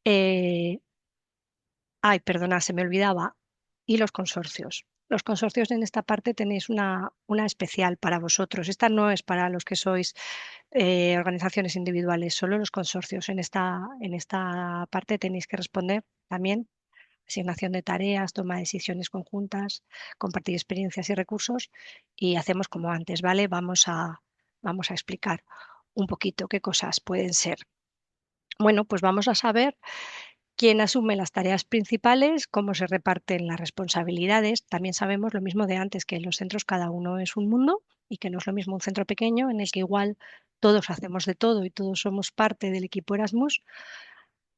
E: Eh, Perdona, se me olvidaba. Y los consorcios. Los consorcios en esta parte tenéis una especial para vosotros. Esta no es para los que sois organizaciones individuales, solo los consorcios. En esta parte tenéis que responder también asignación de tareas, toma de decisiones conjuntas, compartir experiencias y recursos, y hacemos como antes, ¿vale? Vamos a explicar un poquito qué cosas pueden ser. Bueno, pues vamos a saber quién asume las tareas principales, cómo se reparten las responsabilidades. También sabemos lo mismo de antes, que en los centros cada uno es un mundo y que no es lo mismo un centro pequeño en el que igual todos hacemos de todo y todos somos parte del equipo Erasmus,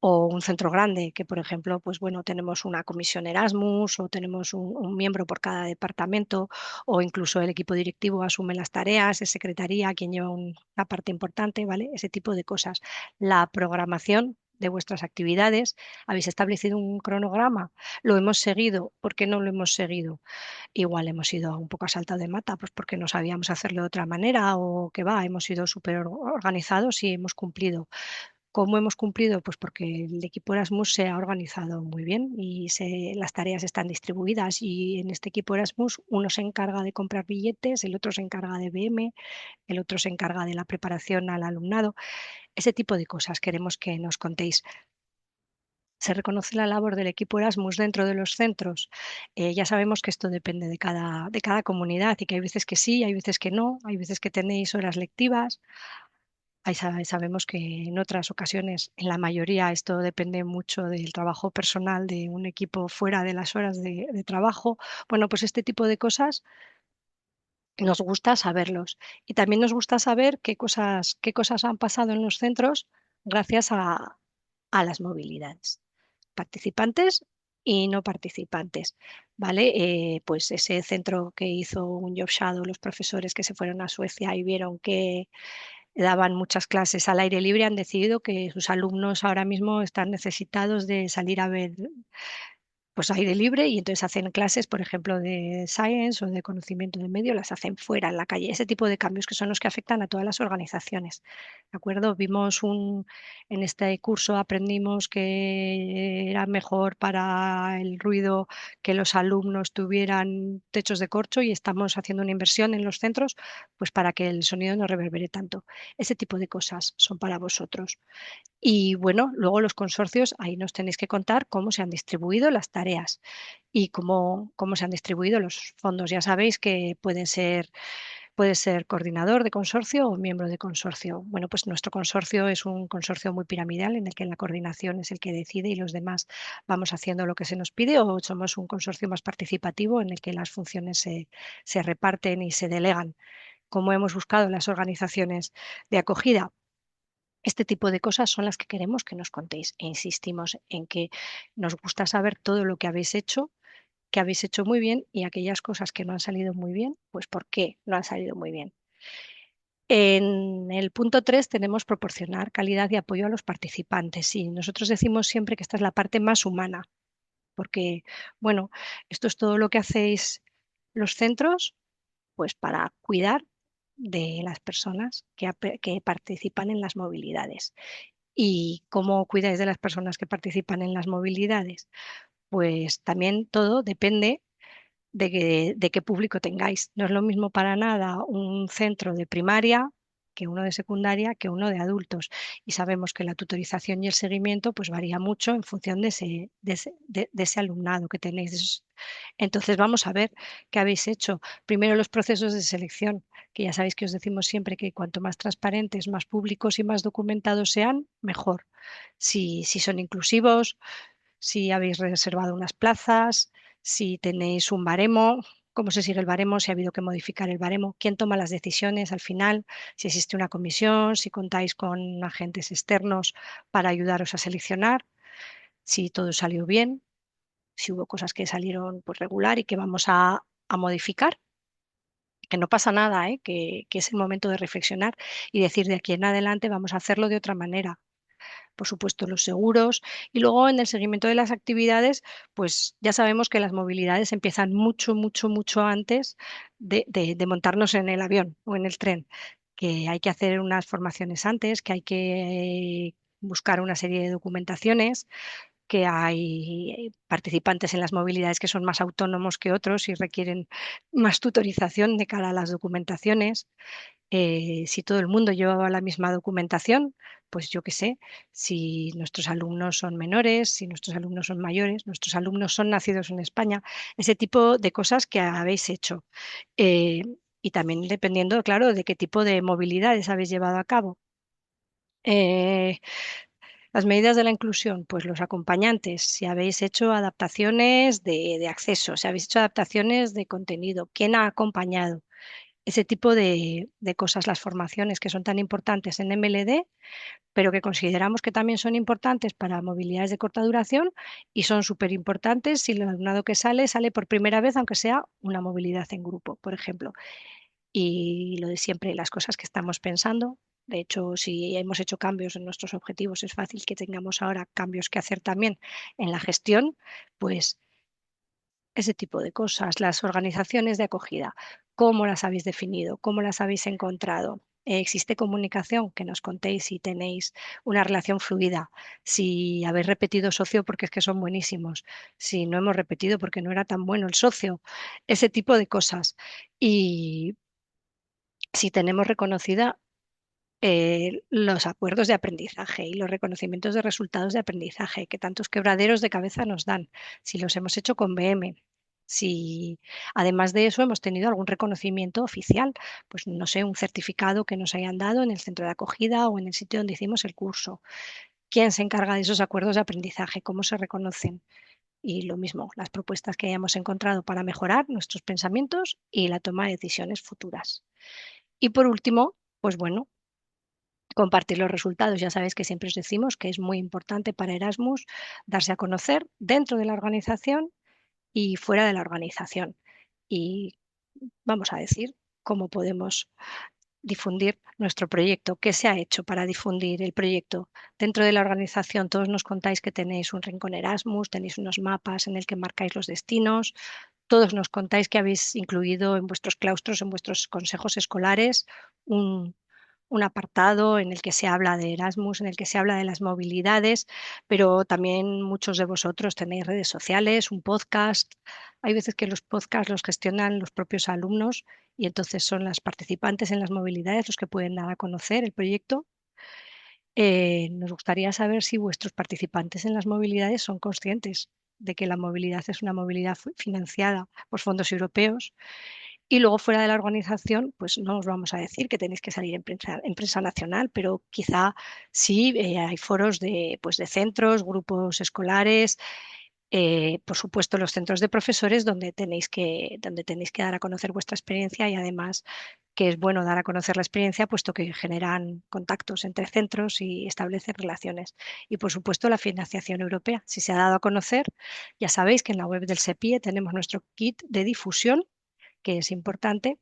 E: o un centro grande que, por ejemplo, pues bueno, tenemos una comisión Erasmus o tenemos un miembro por cada departamento, o incluso el equipo directivo asume las tareas, es secretaría quien lleva una parte importante, ¿vale? Ese tipo de cosas. La programación de vuestras actividades, habéis establecido un cronograma, lo hemos seguido, ¿por qué no lo hemos seguido? Igual hemos ido un poco a salto de mata, pues porque no sabíamos hacerlo de otra manera, o que va, hemos sido súper organizados y hemos cumplido. ¿Cómo hemos cumplido? Pues porque el equipo Erasmus se ha organizado muy bien y las tareas están distribuidas, y en este equipo Erasmus uno se encarga de comprar billetes, el otro se encarga de BM, el otro se encarga de la preparación al alumnado. Ese tipo de cosas queremos que nos contéis. Se reconoce la labor del equipo Erasmus dentro de los centros. Ya sabemos que esto depende de cada comunidad y que hay veces que sí, hay veces que no, hay veces que tenéis horas lectivas. Sabemos que en otras ocasiones, en la mayoría, esto depende mucho del trabajo personal de un equipo fuera de las horas de trabajo. Bueno, pues este tipo de cosas nos gusta saberlos. Y también nos gusta saber qué cosas han pasado en los centros gracias a las movilidades. Participantes y no participantes, ¿vale? Pues ese centro que hizo un job shadow, los profesores que se fueron a Suecia y vieron que daban muchas clases al aire libre, han decidido que sus alumnos ahora mismo están necesitados de salir a ver pues aire libre y entonces hacen clases, por ejemplo, de science o de conocimiento del medio, las hacen fuera, en la calle. Ese tipo de cambios que son los que afectan a todas las organizaciones. ¿De acuerdo? En este curso aprendimos que era mejor para el ruido que los alumnos tuvieran techos de corcho y estamos haciendo una inversión en los centros pues para que el sonido no reverbere tanto. Ese tipo de cosas son para vosotros. Y bueno, luego los consorcios, ahí nos tenéis que contar cómo se han distribuido las tareas y cómo se han distribuido los fondos. Ya sabéis que puede ser coordinador de consorcio o miembro de consorcio. Bueno, pues nuestro consorcio es un consorcio muy piramidal en el que la coordinación es el que decide y los demás vamos haciendo lo que se nos pide, o somos un consorcio más participativo en el que las funciones se reparten y se delegan. Como hemos buscado las organizaciones de acogida, este tipo de cosas son las que queremos que nos contéis e insistimos en que nos gusta saber todo lo que habéis hecho muy bien y aquellas cosas que no han salido muy bien, pues por qué no han salido muy bien. En el punto 3 tenemos proporcionar calidad y apoyo a los participantes y nosotros decimos siempre que esta es la parte más humana, porque, bueno, esto es todo lo que hacéis los centros, pues para cuidar de las personas que participan en las movilidades. ¿Y cómo cuidáis de las personas que participan en las movilidades? Pues también todo depende de qué público tengáis. No es lo mismo para nada un centro de primaria que uno de secundaria, que uno de adultos. Y sabemos que la tutorización y el seguimiento pues varía mucho en función de ese alumnado que tenéis. Entonces vamos a ver qué habéis hecho. Primero los procesos de selección, que ya sabéis que os decimos siempre que cuanto más transparentes, más públicos y más documentados sean, mejor. Si son inclusivos, si habéis reservado unas plazas, si tenéis un baremo, cómo se sigue el baremo, si ha habido que modificar el baremo, quién toma las decisiones al final, si existe una comisión, si contáis con agentes externos para ayudaros a seleccionar, si todo salió bien, si hubo cosas que salieron pues, regular y que vamos a modificar. Que no pasa nada, ¿eh? Que es el momento de reflexionar y decir de aquí en adelante vamos a hacerlo de otra manera. Por supuesto, los seguros. Y luego en el seguimiento de las actividades, pues ya sabemos que las movilidades empiezan mucho, mucho, mucho antes de montarnos en el avión o en el tren, que hay que hacer unas formaciones antes, que hay que buscar una serie de documentaciones, que hay participantes en las movilidades que son más autónomos que otros y requieren más tutorización de cara a las documentaciones. Si todo el mundo llevaba la misma documentación, pues yo qué sé, si nuestros alumnos son menores, si nuestros alumnos son mayores, nuestros alumnos son nacidos en España, ese tipo de cosas que habéis hecho. Eh, y también dependiendo, claro, de qué tipo de movilidades habéis llevado a cabo. Eh, las medidas de la inclusión, pues los acompañantes, si habéis hecho adaptaciones de acceso, si habéis hecho adaptaciones de contenido, quién ha acompañado, ese tipo de cosas, las formaciones que son tan importantes en MLD, pero que consideramos que también son importantes para movilidades de corta duración y son súper importantes si el alumnado que sale por primera vez, aunque sea una movilidad en grupo, por ejemplo. Y lo de siempre, las cosas que estamos pensando. De hecho, si hemos hecho cambios en nuestros objetivos, es fácil que tengamos ahora cambios que hacer también en la gestión, pues ese tipo de cosas, las organizaciones de acogida, ¿cómo las habéis definido? ¿Cómo las habéis encontrado? ¿Existe comunicación? Que nos contéis si tenéis una relación fluida, si habéis repetido socio porque es que son buenísimos, si no hemos repetido porque no era tan bueno el socio, ese tipo de cosas. Y si tenemos reconocida los acuerdos de aprendizaje y los reconocimientos de resultados de aprendizaje que tantos quebraderos de cabeza nos dan, si los hemos hecho con BM, si además de eso hemos tenido algún reconocimiento oficial, pues no sé, un certificado que nos hayan dado en el centro de acogida o en el sitio donde hicimos el curso. ¿Quién se encarga de esos acuerdos de aprendizaje? ¿Cómo se reconocen? Y lo mismo, las propuestas que hayamos encontrado para mejorar nuestros pensamientos y la toma de decisiones futuras. Y por último, pues bueno, compartir los resultados. Ya sabéis que siempre os decimos que es muy importante para Erasmus darse a conocer dentro de la organización y fuera de la organización. Y vamos a decir cómo podemos difundir nuestro proyecto. ¿Qué se ha hecho para difundir el proyecto? Dentro de la organización todos nos contáis que tenéis un rincón Erasmus, tenéis unos mapas en el que marcáis los destinos, todos nos contáis que habéis incluido en vuestros claustros, en vuestros consejos escolares, un apartado en el que se habla de Erasmus, en el que se habla de las movilidades, pero también muchos de vosotros tenéis redes sociales, un podcast. Hay veces que los podcasts los gestionan los propios alumnos y entonces son las participantes en las movilidades los que pueden dar a conocer el proyecto. Nos gustaría saber si vuestros participantes en las movilidades son conscientes de que la movilidad es una movilidad financiada por fondos europeos. Y luego fuera de la organización, pues no os vamos a decir que tenéis que salir en prensa nacional, pero quizá sí hay foros de, pues de centros, grupos escolares, por supuesto los centros de profesores donde tenéis que dar a conocer vuestra experiencia y además que es bueno dar a conocer la experiencia puesto que generan contactos entre centros y establecen relaciones. Y por supuesto la financiación europea. Si se ha dado a conocer, ya sabéis que en la web del SEPIE tenemos nuestro kit de difusión, que es importante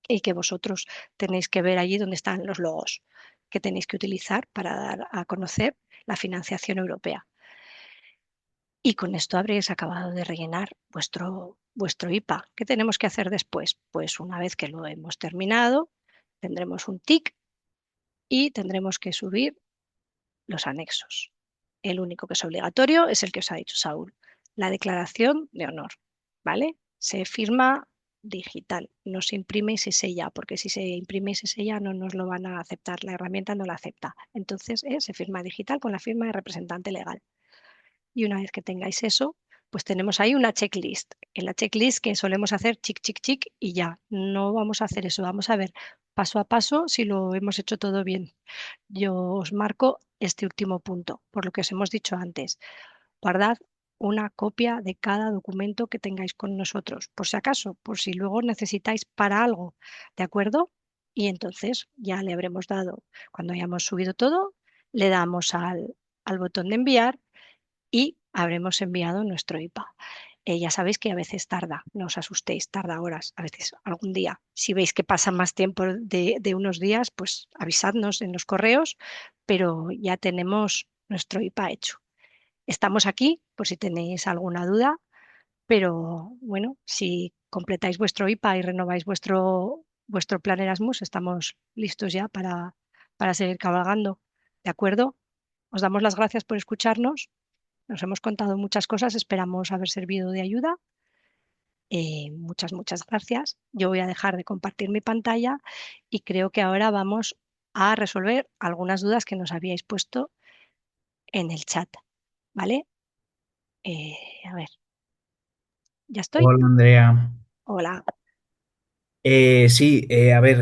E: y que vosotros tenéis que ver allí donde están los logos que tenéis que utilizar para dar a conocer la financiación europea. Y con esto habréis acabado de rellenar vuestro IPA. ¿Qué tenemos que hacer después? Pues una vez que lo hemos terminado, tendremos un tic y tendremos que subir los anexos. El único que es obligatorio es el que os ha dicho Saúl, la declaración de honor, ¿vale? Se firma digital, no se imprime y se sella, porque si se imprime y se sella no nos lo van a aceptar, la herramienta no la acepta. Entonces se firma digital con la firma de representante legal. Y una vez que tengáis eso, pues tenemos ahí una checklist. En la checklist que solemos hacer chic, chic, chic y ya. No vamos a hacer eso. Vamos a ver paso a paso si lo hemos hecho todo bien. Yo os marco este último punto, por lo que os hemos dicho antes. Guardad una copia de cada documento que tengáis con nosotros, por si acaso, por si luego necesitáis para algo, ¿de acuerdo? Y entonces ya le habremos dado, cuando hayamos subido todo, le damos al botón de enviar y habremos enviado nuestro IPA. Ya sabéis que a veces tarda, no os asustéis, tarda horas, a veces algún día. Si veis que pasa más tiempo de unos días, pues avisadnos en los correos, pero ya tenemos nuestro IPA hecho. Estamos aquí por si tenéis alguna duda, pero bueno, si completáis vuestro IPA y renováis vuestro plan Erasmus, estamos listos ya para seguir cabalgando. ¿De acuerdo? Os damos las gracias por escucharnos. Nos hemos contado muchas cosas, esperamos haber servido de ayuda. Muchas gracias. Yo voy a dejar de compartir mi pantalla y creo que ahora vamos a resolver algunas dudas que nos habíais puesto en el chat. ¿Vale? A ver, ¿ya estoy?
D: Hola, Andrea.
E: Hola.
D: Sí, a ver,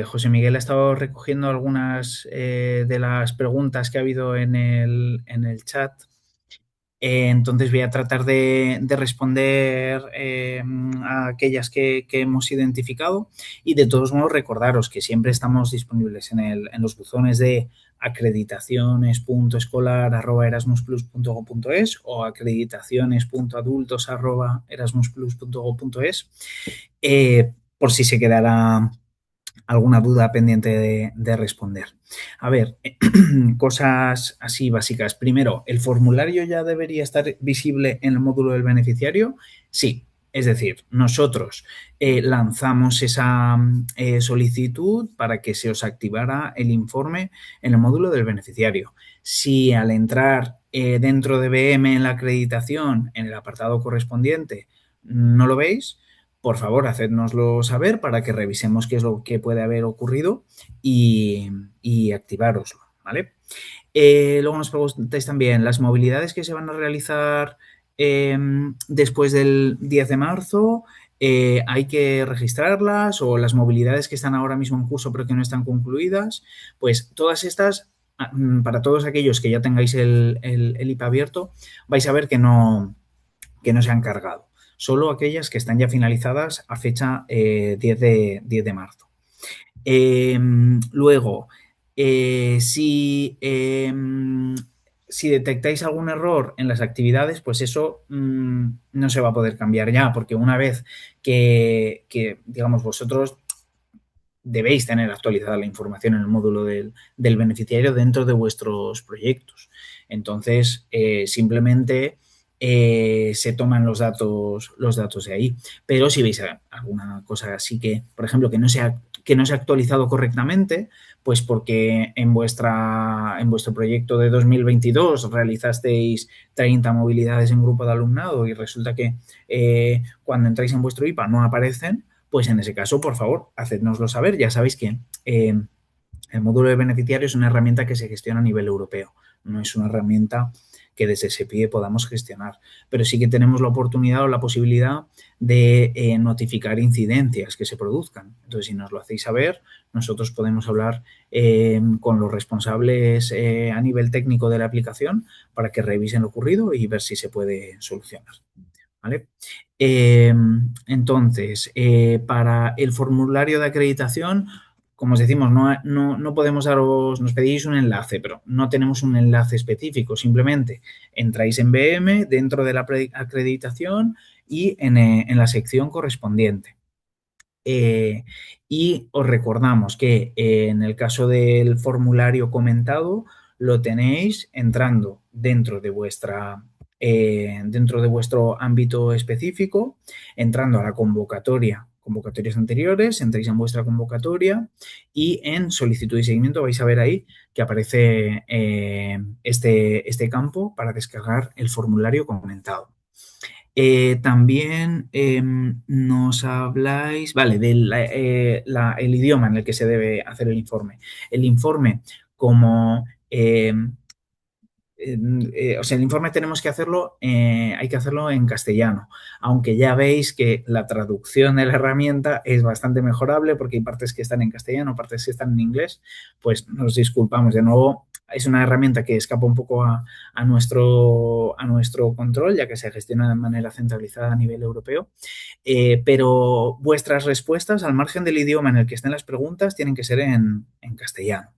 D: José Miguel ha estado recogiendo algunas de las preguntas que ha habido en el chat. Entonces voy a tratar de responder a aquellas que hemos identificado y de todos modos recordaros que siempre estamos disponibles en los buzones de acreditaciones.escolar@erasmusplus.gov.es o acreditaciones.adultos@erasmusplus.gov.es por si se quedara alguna duda pendiente de responder. A ver, cosas así básicas. Primero, ¿el formulario ya debería estar visible en el módulo del beneficiario? Sí. Es decir, nosotros lanzamos esa solicitud para que se os activara el informe en el módulo del beneficiario. Si al entrar dentro de BM en la acreditación, en el apartado correspondiente, no lo veis, por favor, hacednoslo saber para que revisemos qué es lo que puede haber ocurrido y activároslo, ¿vale? Luego nos preguntáis también, ¿las movilidades que se van a realizar después del 10 de marzo hay que registrarlas o las movilidades que están ahora mismo en curso pero que no están concluidas? Pues todas estas, para todos aquellos que ya tengáis el IPA abierto, vais a ver que no se han cargado. Solo aquellas que están ya finalizadas a fecha 10 de marzo. Luego, si detectáis algún error en las actividades, pues eso no se va a poder cambiar ya, porque una vez que digamos, vosotros debéis tener actualizada la información en el módulo del beneficiario dentro de vuestros proyectos. Entonces, simplemente se toman los datos de ahí. Pero si veis alguna cosa así que, por ejemplo, que no se ha actualizado correctamente, pues porque en vuestro proyecto de 2022 realizasteis 30 movilidades en grupo de alumnado y resulta que cuando entráis en vuestro IPA no aparecen, pues en ese caso, por favor, hacednoslo saber. Ya sabéis que el módulo de beneficiario es una herramienta que se gestiona a nivel europeo, no es una herramienta que desde SEPIE podamos gestionar, pero sí que tenemos la oportunidad o la posibilidad de notificar incidencias que se produzcan. Entonces, si nos lo hacéis saber, nosotros podemos hablar con los responsables a nivel técnico de la aplicación para que revisen lo ocurrido y ver si se puede solucionar. ¿Vale? Entonces, para el formulario de acreditación, como os decimos, no podemos daros, nos pedís un enlace, pero no tenemos un enlace específico, simplemente entráis en BM dentro de la acreditación y en la sección correspondiente. Y os recordamos que en el caso del formulario comentado, lo tenéis entrando dentro de vuestro ámbito específico, entrando a la convocatorias anteriores, entráis en vuestra convocatoria y en solicitud y seguimiento vais a ver ahí que aparece este campo para descargar el formulario comentado. También nos habláis, vale, del el idioma en el que se debe hacer el informe. El informe como o sea, el informe tenemos que hacerlo, hay que hacerlo en castellano, aunque ya veis que la traducción de la herramienta es bastante mejorable porque hay partes que están en castellano, partes que están en inglés, pues nos disculpamos. De nuevo, es una herramienta que escapa un poco a nuestro control, ya que se gestiona de manera centralizada a nivel europeo, pero vuestras respuestas, al margen del idioma en el que estén las preguntas, tienen que ser en castellano.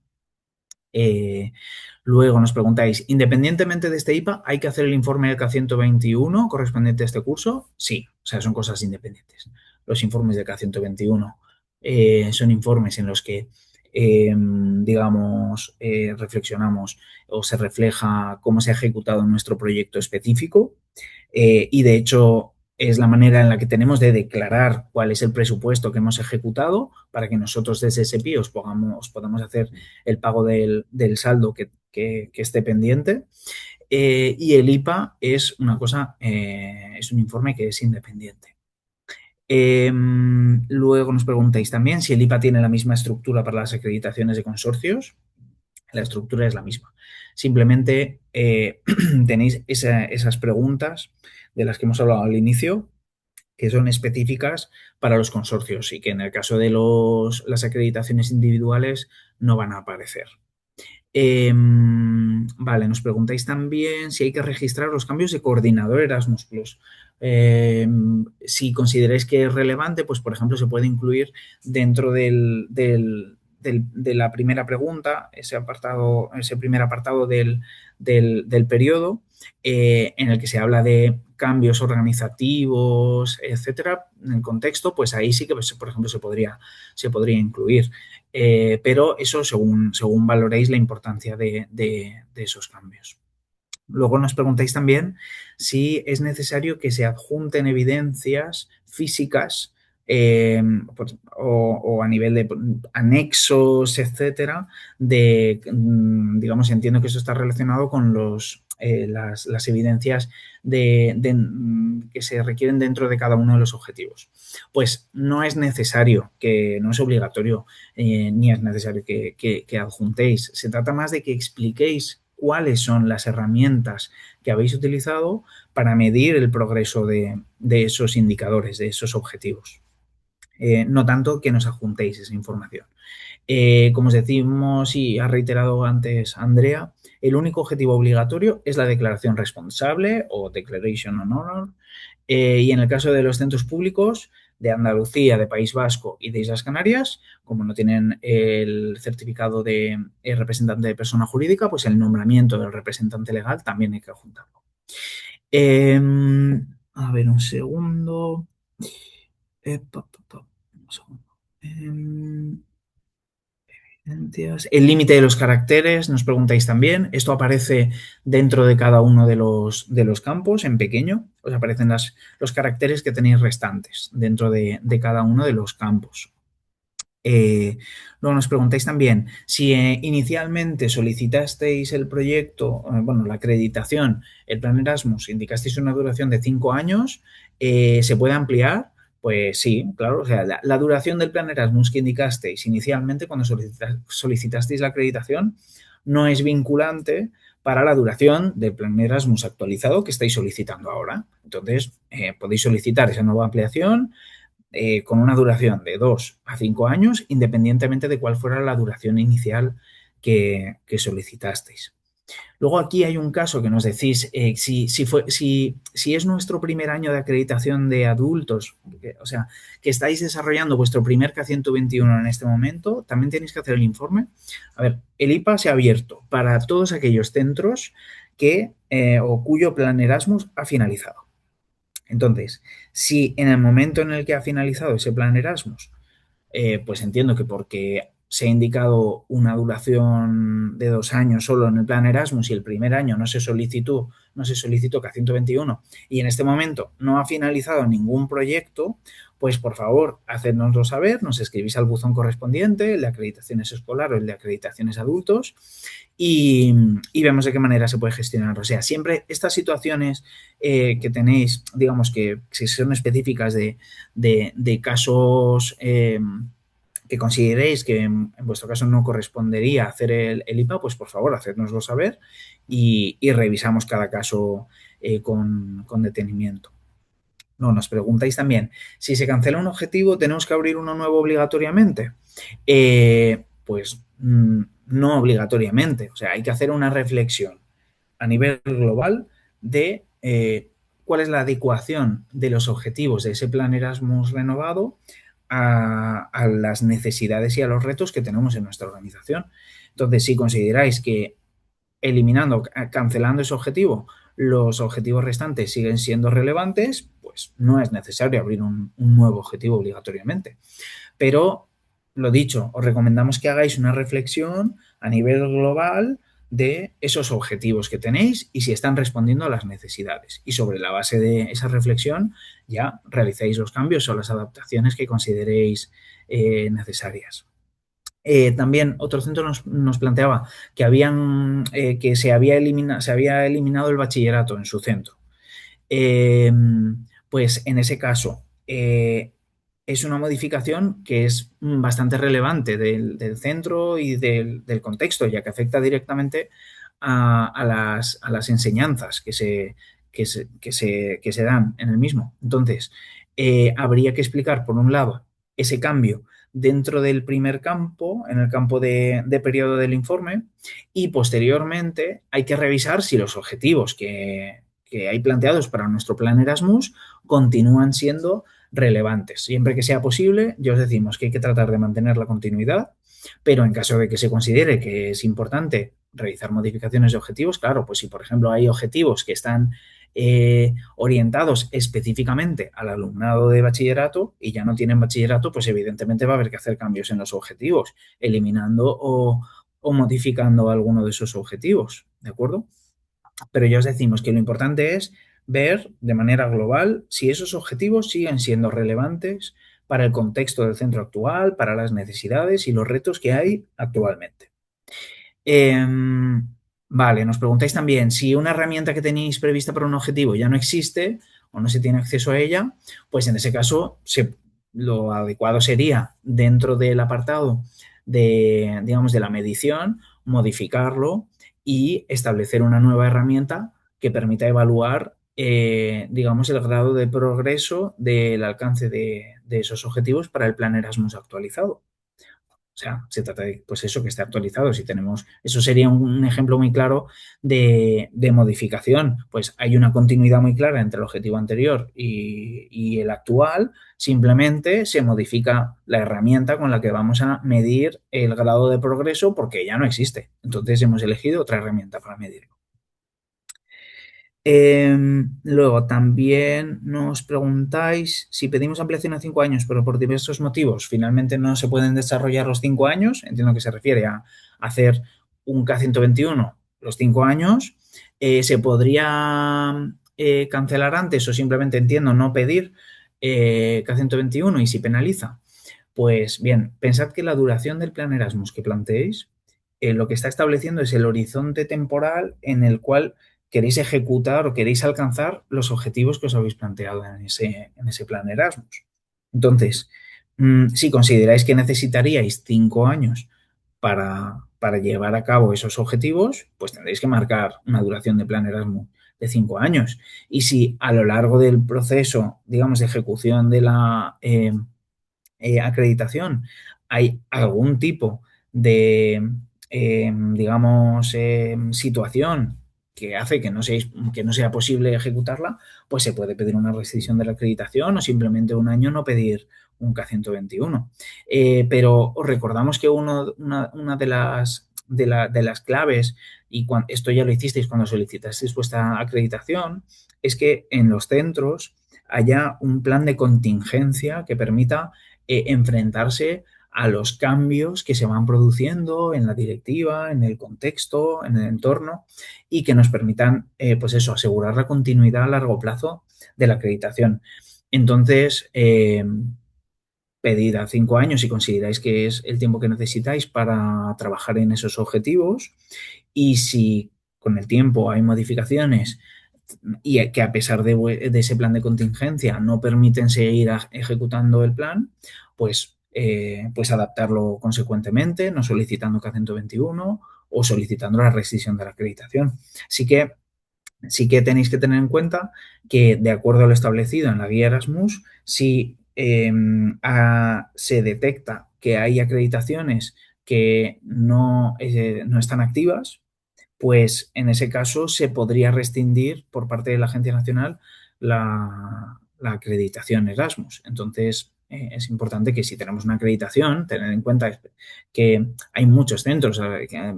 D: Luego nos preguntáis, independientemente de este IPA, ¿hay que hacer el informe del K121 correspondiente a este curso? Sí, o sea, son cosas independientes. Los informes del K121 son informes en los que, digamos, reflexionamos o se refleja cómo se ha ejecutado nuestro proyecto específico y, de hecho, es la manera en la que tenemos de declarar cuál es el presupuesto que hemos ejecutado para que nosotros desde SEPI podamos hacer el pago del saldo que esté pendiente. Y el IPA es una cosa, es un informe que es independiente. Luego nos preguntáis también si el IPA tiene la misma estructura para las acreditaciones de consorcios. La estructura es la misma. Simplemente tenéis esas preguntas de las que hemos hablado al inicio, que son específicas para los consorcios y que en el caso de las acreditaciones individuales no van a aparecer. Vale, nos preguntáis también si hay que registrar los cambios de coordinador Erasmus+. Si consideráis que es relevante, pues por ejemplo se puede incluir dentro de la primera pregunta, ese primer apartado del periodo, en el que se habla de cambios organizativos, etcétera, en el contexto, pues ahí sí que, pues, por ejemplo, se podría incluir. Pero eso según valoréis la importancia de esos cambios. Luego nos preguntáis también si es necesario que se adjunten evidencias físicas o a nivel de anexos, etcétera, digamos, entiendo que eso está relacionado con las evidencias que se requieren dentro de cada uno de los objetivos. Pues no es necesario, no es obligatorio, ni es necesario que adjuntéis. Se trata más de que expliquéis cuáles son las herramientas que habéis utilizado para medir el progreso de esos indicadores, de esos objetivos. No tanto que nos adjuntéis esa información. Como os decimos y ha reiterado antes Andrea, el único objetivo obligatorio es la declaración responsable o Declaration on Honor. Y en el caso de los centros públicos de Andalucía, de País Vasco y de Islas Canarias, como no tienen el certificado de representante de persona jurídica, pues el nombramiento del representante legal también hay que adjuntarlo. A ver, un segundo. Un segundo. El límite de los caracteres, nos preguntáis también. Esto aparece dentro de cada uno de los campos, en pequeño. Os aparecen los caracteres que tenéis restantes dentro de cada uno de los campos. Luego nos preguntáis también si inicialmente solicitasteis el proyecto, bueno, la acreditación, el plan Erasmus, indicasteis una duración de 5 años, ¿se puede ampliar? Pues sí, claro. O sea, la duración del plan Erasmus que indicasteis inicialmente cuando solicitasteis la acreditación no es vinculante para la duración del plan Erasmus actualizado que estáis solicitando ahora. Entonces, podéis solicitar esa nueva ampliación con una duración de 2 a 5 años, independientemente de cuál fuera la duración inicial que solicitasteis. Luego aquí hay un caso que nos decís, si es nuestro primer año de acreditación de adultos, o sea, que estáis desarrollando vuestro primer K121 en este momento, también tenéis que hacer el informe. A ver, el IPA se ha abierto para todos aquellos centros que o cuyo plan Erasmus ha finalizado. Entonces, si en el momento en el que ha finalizado ese plan Erasmus, pues entiendo que porque se ha indicado una duración de 2 años solo en el plan Erasmus y el primer año no se solicitó K121 y en este momento no ha finalizado ningún proyecto, pues por favor, hacednoslo saber, nos escribís al buzón correspondiente, el de acreditaciones escolar o el de acreditaciones adultos y vemos de qué manera se puede gestionar. O sea, siempre estas situaciones que tenéis, digamos que si son específicas de casos que consideréis que en vuestro caso no correspondería hacer el IPA, pues por favor, hacednoslo saber y revisamos cada caso con detenimiento. No, nos preguntáis también, si se cancela un objetivo, ¿tenemos que abrir uno nuevo obligatoriamente? Pues no obligatoriamente. O sea, hay que hacer una reflexión a nivel global de cuál es la adecuación de los objetivos de ese plan Erasmus renovado a las necesidades y a los retos que tenemos en nuestra organización. Entonces, si consideráis que cancelando ese objetivo, los objetivos restantes siguen siendo relevantes, pues no es necesario abrir un nuevo objetivo obligatoriamente. Pero, lo dicho, os recomendamos que hagáis una reflexión a nivel global de esos objetivos que tenéis y si están respondiendo a las necesidades. Y sobre la base de esa reflexión ya realicéis los cambios o las adaptaciones que consideréis necesarias. También otro centro nos planteaba que que se había eliminado el bachillerato en su centro. Pues en ese caso es una modificación que es bastante relevante del centro y del contexto, ya que afecta directamente a las enseñanzas que se dan en el mismo. Entonces, habría que explicar, por un lado, ese cambio dentro del primer campo, en el campo de periodo del informe, y posteriormente hay que revisar si los objetivos que hay planteados para nuestro plan Erasmus continúan siendo relevantes. Siempre que sea posible, ya os decimos que hay que tratar de mantener la continuidad, pero en caso de que se considere que es importante realizar modificaciones de objetivos, claro, pues si por ejemplo hay objetivos que están orientados específicamente al alumnado de bachillerato y ya no tienen bachillerato, pues evidentemente va a haber que hacer cambios en los objetivos, eliminando o modificando alguno de esos objetivos, ¿de acuerdo? Pero ya os decimos que lo importante es ver de manera global si esos objetivos siguen siendo relevantes para el contexto del centro actual, para las necesidades y los retos que hay actualmente. Vale, nos preguntáis también si una herramienta que tenéis prevista para un objetivo ya no existe o no se tiene acceso a ella, pues en ese caso lo adecuado sería dentro del apartado digamos, de la medición, modificarlo y establecer una nueva herramienta que permita evaluar, digamos, el grado de progreso del alcance de esos objetivos para el plan Erasmus actualizado. O sea, se trata de, pues eso, que esté actualizado. Si tenemos, eso sería un ejemplo muy claro de modificación. Pues hay una continuidad muy clara entre el objetivo anterior y el actual. Simplemente se modifica la herramienta con la que vamos a medir el grado de progreso porque ya no existe. Entonces hemos elegido otra herramienta para medirlo. Luego también nos preguntáis si pedimos ampliación a 5 años, pero por diversos motivos finalmente no se pueden desarrollar los 5 años. Entiendo que se refiere a hacer un K121 los 5 años. ¿Se podría cancelar antes o simplemente entiendo no pedir K121 y si penaliza? Pues bien, pensad que la duración del plan Erasmus que planteéis lo que está estableciendo es el horizonte temporal en el cual queréis ejecutar o queréis alcanzar los objetivos que os habéis planteado en ese plan Erasmus. Entonces, si consideráis que necesitaríais 5 años para llevar a cabo esos objetivos, pues tendréis que marcar una duración de plan Erasmus de 5 años. Y si a lo largo del proceso, digamos, de ejecución de la acreditación hay algún tipo de, digamos, situación que hace que no sea posible ejecutarla, pues se puede pedir una rescisión de la acreditación o simplemente un año no pedir un K121. Pero os recordamos que una de las claves, y esto ya lo hicisteis cuando solicitasteis vuestra acreditación, es que en los centros haya un plan de contingencia que permita enfrentarse a los cambios que se van produciendo en la directiva, en el contexto, en el entorno y que nos permitan, pues eso, asegurar la continuidad a largo plazo de la acreditación. Entonces, pedid a 5 años si consideráis que es el tiempo que necesitáis para trabajar en esos objetivos y si con el tiempo hay modificaciones y que a pesar de ese plan de contingencia no permiten seguir ejecutando el plan, pues adaptarlo consecuentemente, no solicitando K121 o solicitando la rescisión de la acreditación. Sí que tenéis que tener en cuenta que, de acuerdo a lo establecido en la guía Erasmus, si se detecta que hay acreditaciones que no están activas, pues en ese caso se podría rescindir por parte de la Agencia Nacional la acreditación Erasmus. Entonces, es importante que si tenemos una acreditación, tener en cuenta que hay muchos centros,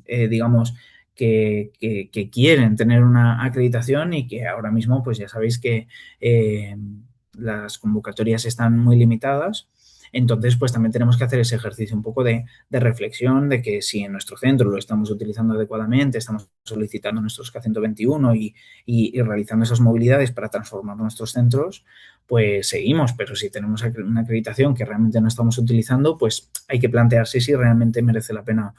D: digamos, que quieren tener una acreditación y que ahora mismo, pues ya sabéis que las convocatorias están muy limitadas. Entonces, pues también tenemos que hacer ese ejercicio un poco de reflexión de que si en nuestro centro lo estamos utilizando adecuadamente, estamos solicitando nuestros K121 y realizando esas movilidades para transformar nuestros centros, pues seguimos. Pero si tenemos una acreditación que realmente no estamos utilizando, pues hay que plantearse si realmente merece la pena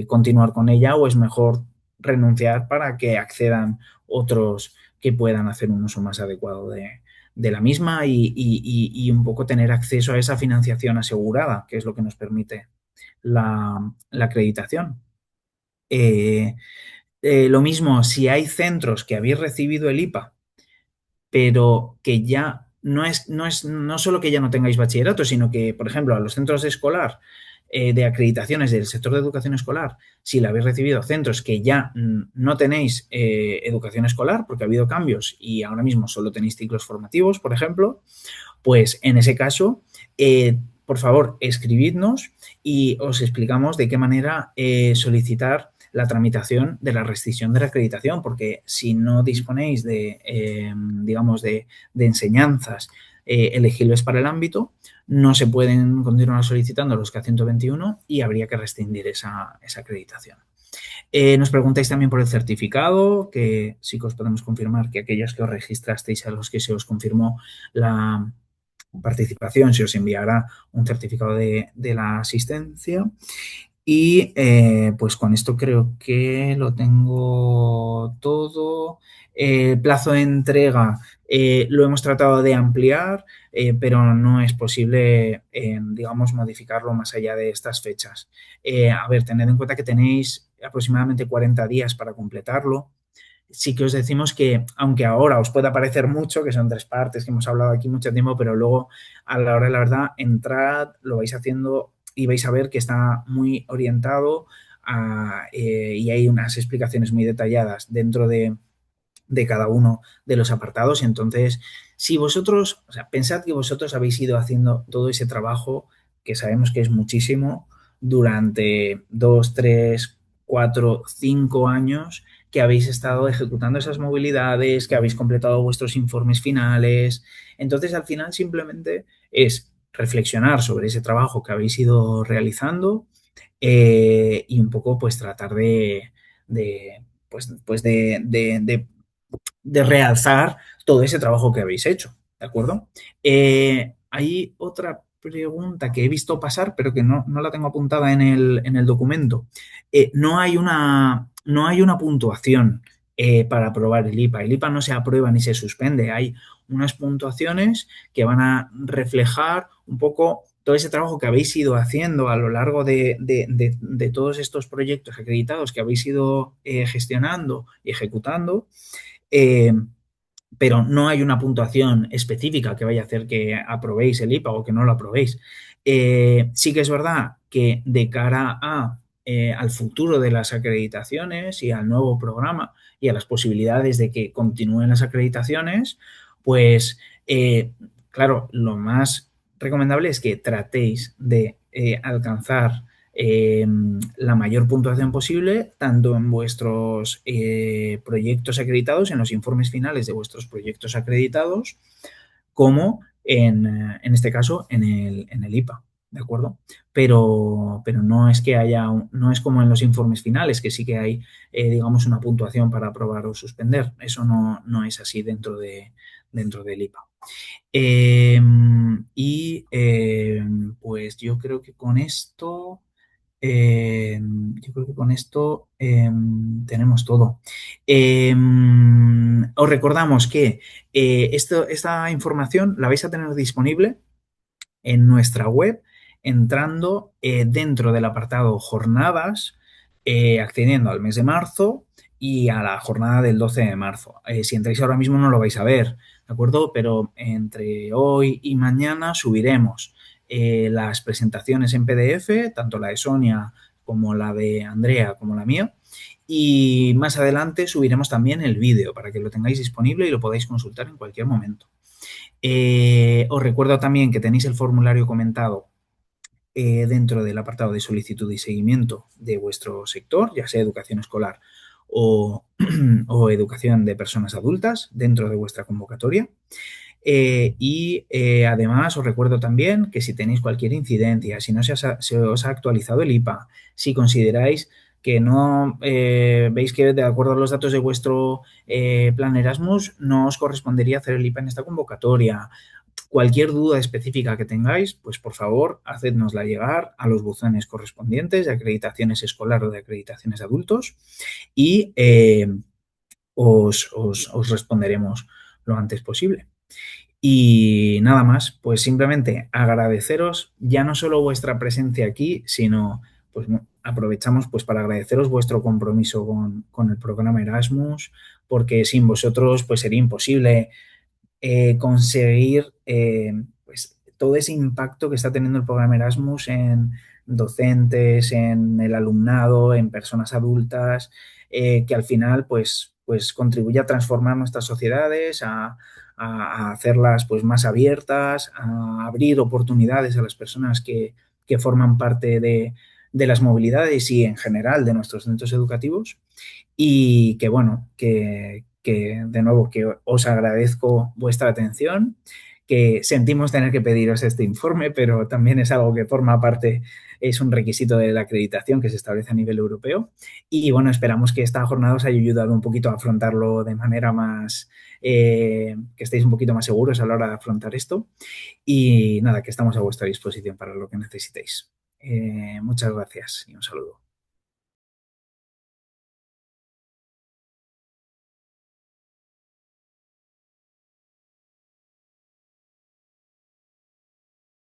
D: continuar con ella o es mejor renunciar para que accedan otros que puedan hacer un uso más adecuado de la misma y un poco tener acceso a esa financiación asegurada, que es lo que nos permite la acreditación. Lo mismo, si hay centros que habéis recibido el IPA, pero que ya no solo que ya no tengáis bachillerato, sino que, por ejemplo, a los centros de escolar de acreditaciones del sector de educación escolar, si la habéis recibido centros que ya no tenéis educación escolar porque ha habido cambios y ahora mismo solo tenéis ciclos formativos, por ejemplo, pues en ese caso, por favor, escribidnos y os explicamos de qué manera solicitar la tramitación de la rescisión de la acreditación, porque si no disponéis digamos, de enseñanzas elegibles para el ámbito, no se pueden continuar solicitando los K121 y habría que rescindir esa acreditación. Nos preguntáis también por el certificado, que sí que os podemos confirmar que aquellos que os registrasteis a los que se os confirmó la participación se os enviará un certificado de la asistencia. Y pues con esto creo que lo tengo todo. Plazo de entrega lo hemos tratado de ampliar, pero no es posible, digamos, modificarlo más allá de estas fechas. A ver, tened en cuenta que tenéis aproximadamente 40 días para completarlo. Sí que os decimos que, aunque ahora os pueda parecer mucho, que son 3 partes que hemos hablado aquí mucho tiempo, pero luego a la hora de la verdad, entrad, lo vais haciendo y vais a ver que está muy orientado y hay unas explicaciones muy detalladas dentro de cada uno de los apartados. Entonces, si vosotros, o sea, pensad que vosotros habéis ido haciendo todo ese trabajo, que sabemos que es muchísimo, durante 2, 3, 4, 5 años que habéis estado ejecutando esas movilidades, que habéis completado vuestros informes finales. Entonces, al final simplemente es reflexionar sobre ese trabajo que habéis ido realizando y un poco pues tratar de realzar todo ese trabajo que habéis hecho, ¿de acuerdo? Hay otra pregunta que he visto pasar, pero que no la tengo apuntada en el documento. No hay una puntuación para aprobar el IPA. El IPA no se aprueba ni se suspende. Hay unas puntuaciones que van a reflejar un poco todo ese trabajo que habéis ido haciendo a lo largo de todos estos proyectos acreditados que habéis ido gestionando y ejecutando. Eh, pero no hay una puntuación específica que vaya a hacer que aprobéis el IPA o que no lo aprobéis. Sí que es verdad que de cara al futuro de las acreditaciones y al nuevo programa y a las posibilidades de que continúen las acreditaciones, pues claro, lo más recomendable es que tratéis de alcanzar la mayor puntuación posible, tanto en vuestros proyectos acreditados, en los informes finales de vuestros proyectos acreditados, como en este caso en el IPA, ¿de acuerdo? Pero no es que haya, no es como en los informes finales, que sí que hay, digamos, una puntuación para aprobar o suspender. Eso no es así dentro del IPA. Pues yo creo que con esto tenemos todo. Os recordamos que esta información la vais a tener disponible en nuestra web entrando dentro del apartado jornadas, accediendo al mes de marzo y a la jornada del 12 de marzo. Si entráis ahora mismo no lo vais a ver, ¿de acuerdo? Pero entre hoy y mañana subiremos las presentaciones en PDF, tanto la de Sonia como la de Andrea como la mía. Y más adelante subiremos también el vídeo para que lo tengáis disponible y lo podáis consultar en cualquier momento. Os recuerdo también que tenéis el formulario comentado dentro del apartado de solicitud y seguimiento de vuestro sector, ya sea educación escolar o educación de personas adultas dentro de vuestra convocatoria. Además os recuerdo también que si tenéis cualquier incidencia, si no se os ha actualizado el IPA, si consideráis que no veis que de acuerdo a los datos de vuestro plan Erasmus no os correspondería hacer el IPA en esta convocatoria, cualquier duda específica que tengáis, pues por favor, hacednosla llegar a los buzones correspondientes de acreditaciones escolar o de acreditaciones de adultos y os responderemos lo antes posible. Y nada más, pues simplemente agradeceros ya no solo vuestra presencia aquí, sino pues aprovechamos pues para agradeceros vuestro compromiso con el programa Erasmus, porque sin vosotros pues sería imposible conseguir pues, todo ese impacto que está teniendo el programa Erasmus en docentes, en el alumnado, en personas adultas, que al final pues contribuye a transformar nuestras sociedades, a hacerlas pues más abiertas, a abrir oportunidades a las personas que forman parte de las movilidades y en general de nuestros centros educativos. Y que bueno, que de nuevo que os agradezco vuestra atención, que sentimos tener que pediros este informe, pero también es algo que forma parte, es un requisito de la acreditación que se establece a nivel europeo. Y bueno, esperamos que esta jornada os haya ayudado un poquito a afrontarlo de manera más, que estéis un poquito más seguros a la hora de afrontar esto. Y nada, que estamos a vuestra disposición para lo que necesitéis. Muchas gracias y un saludo.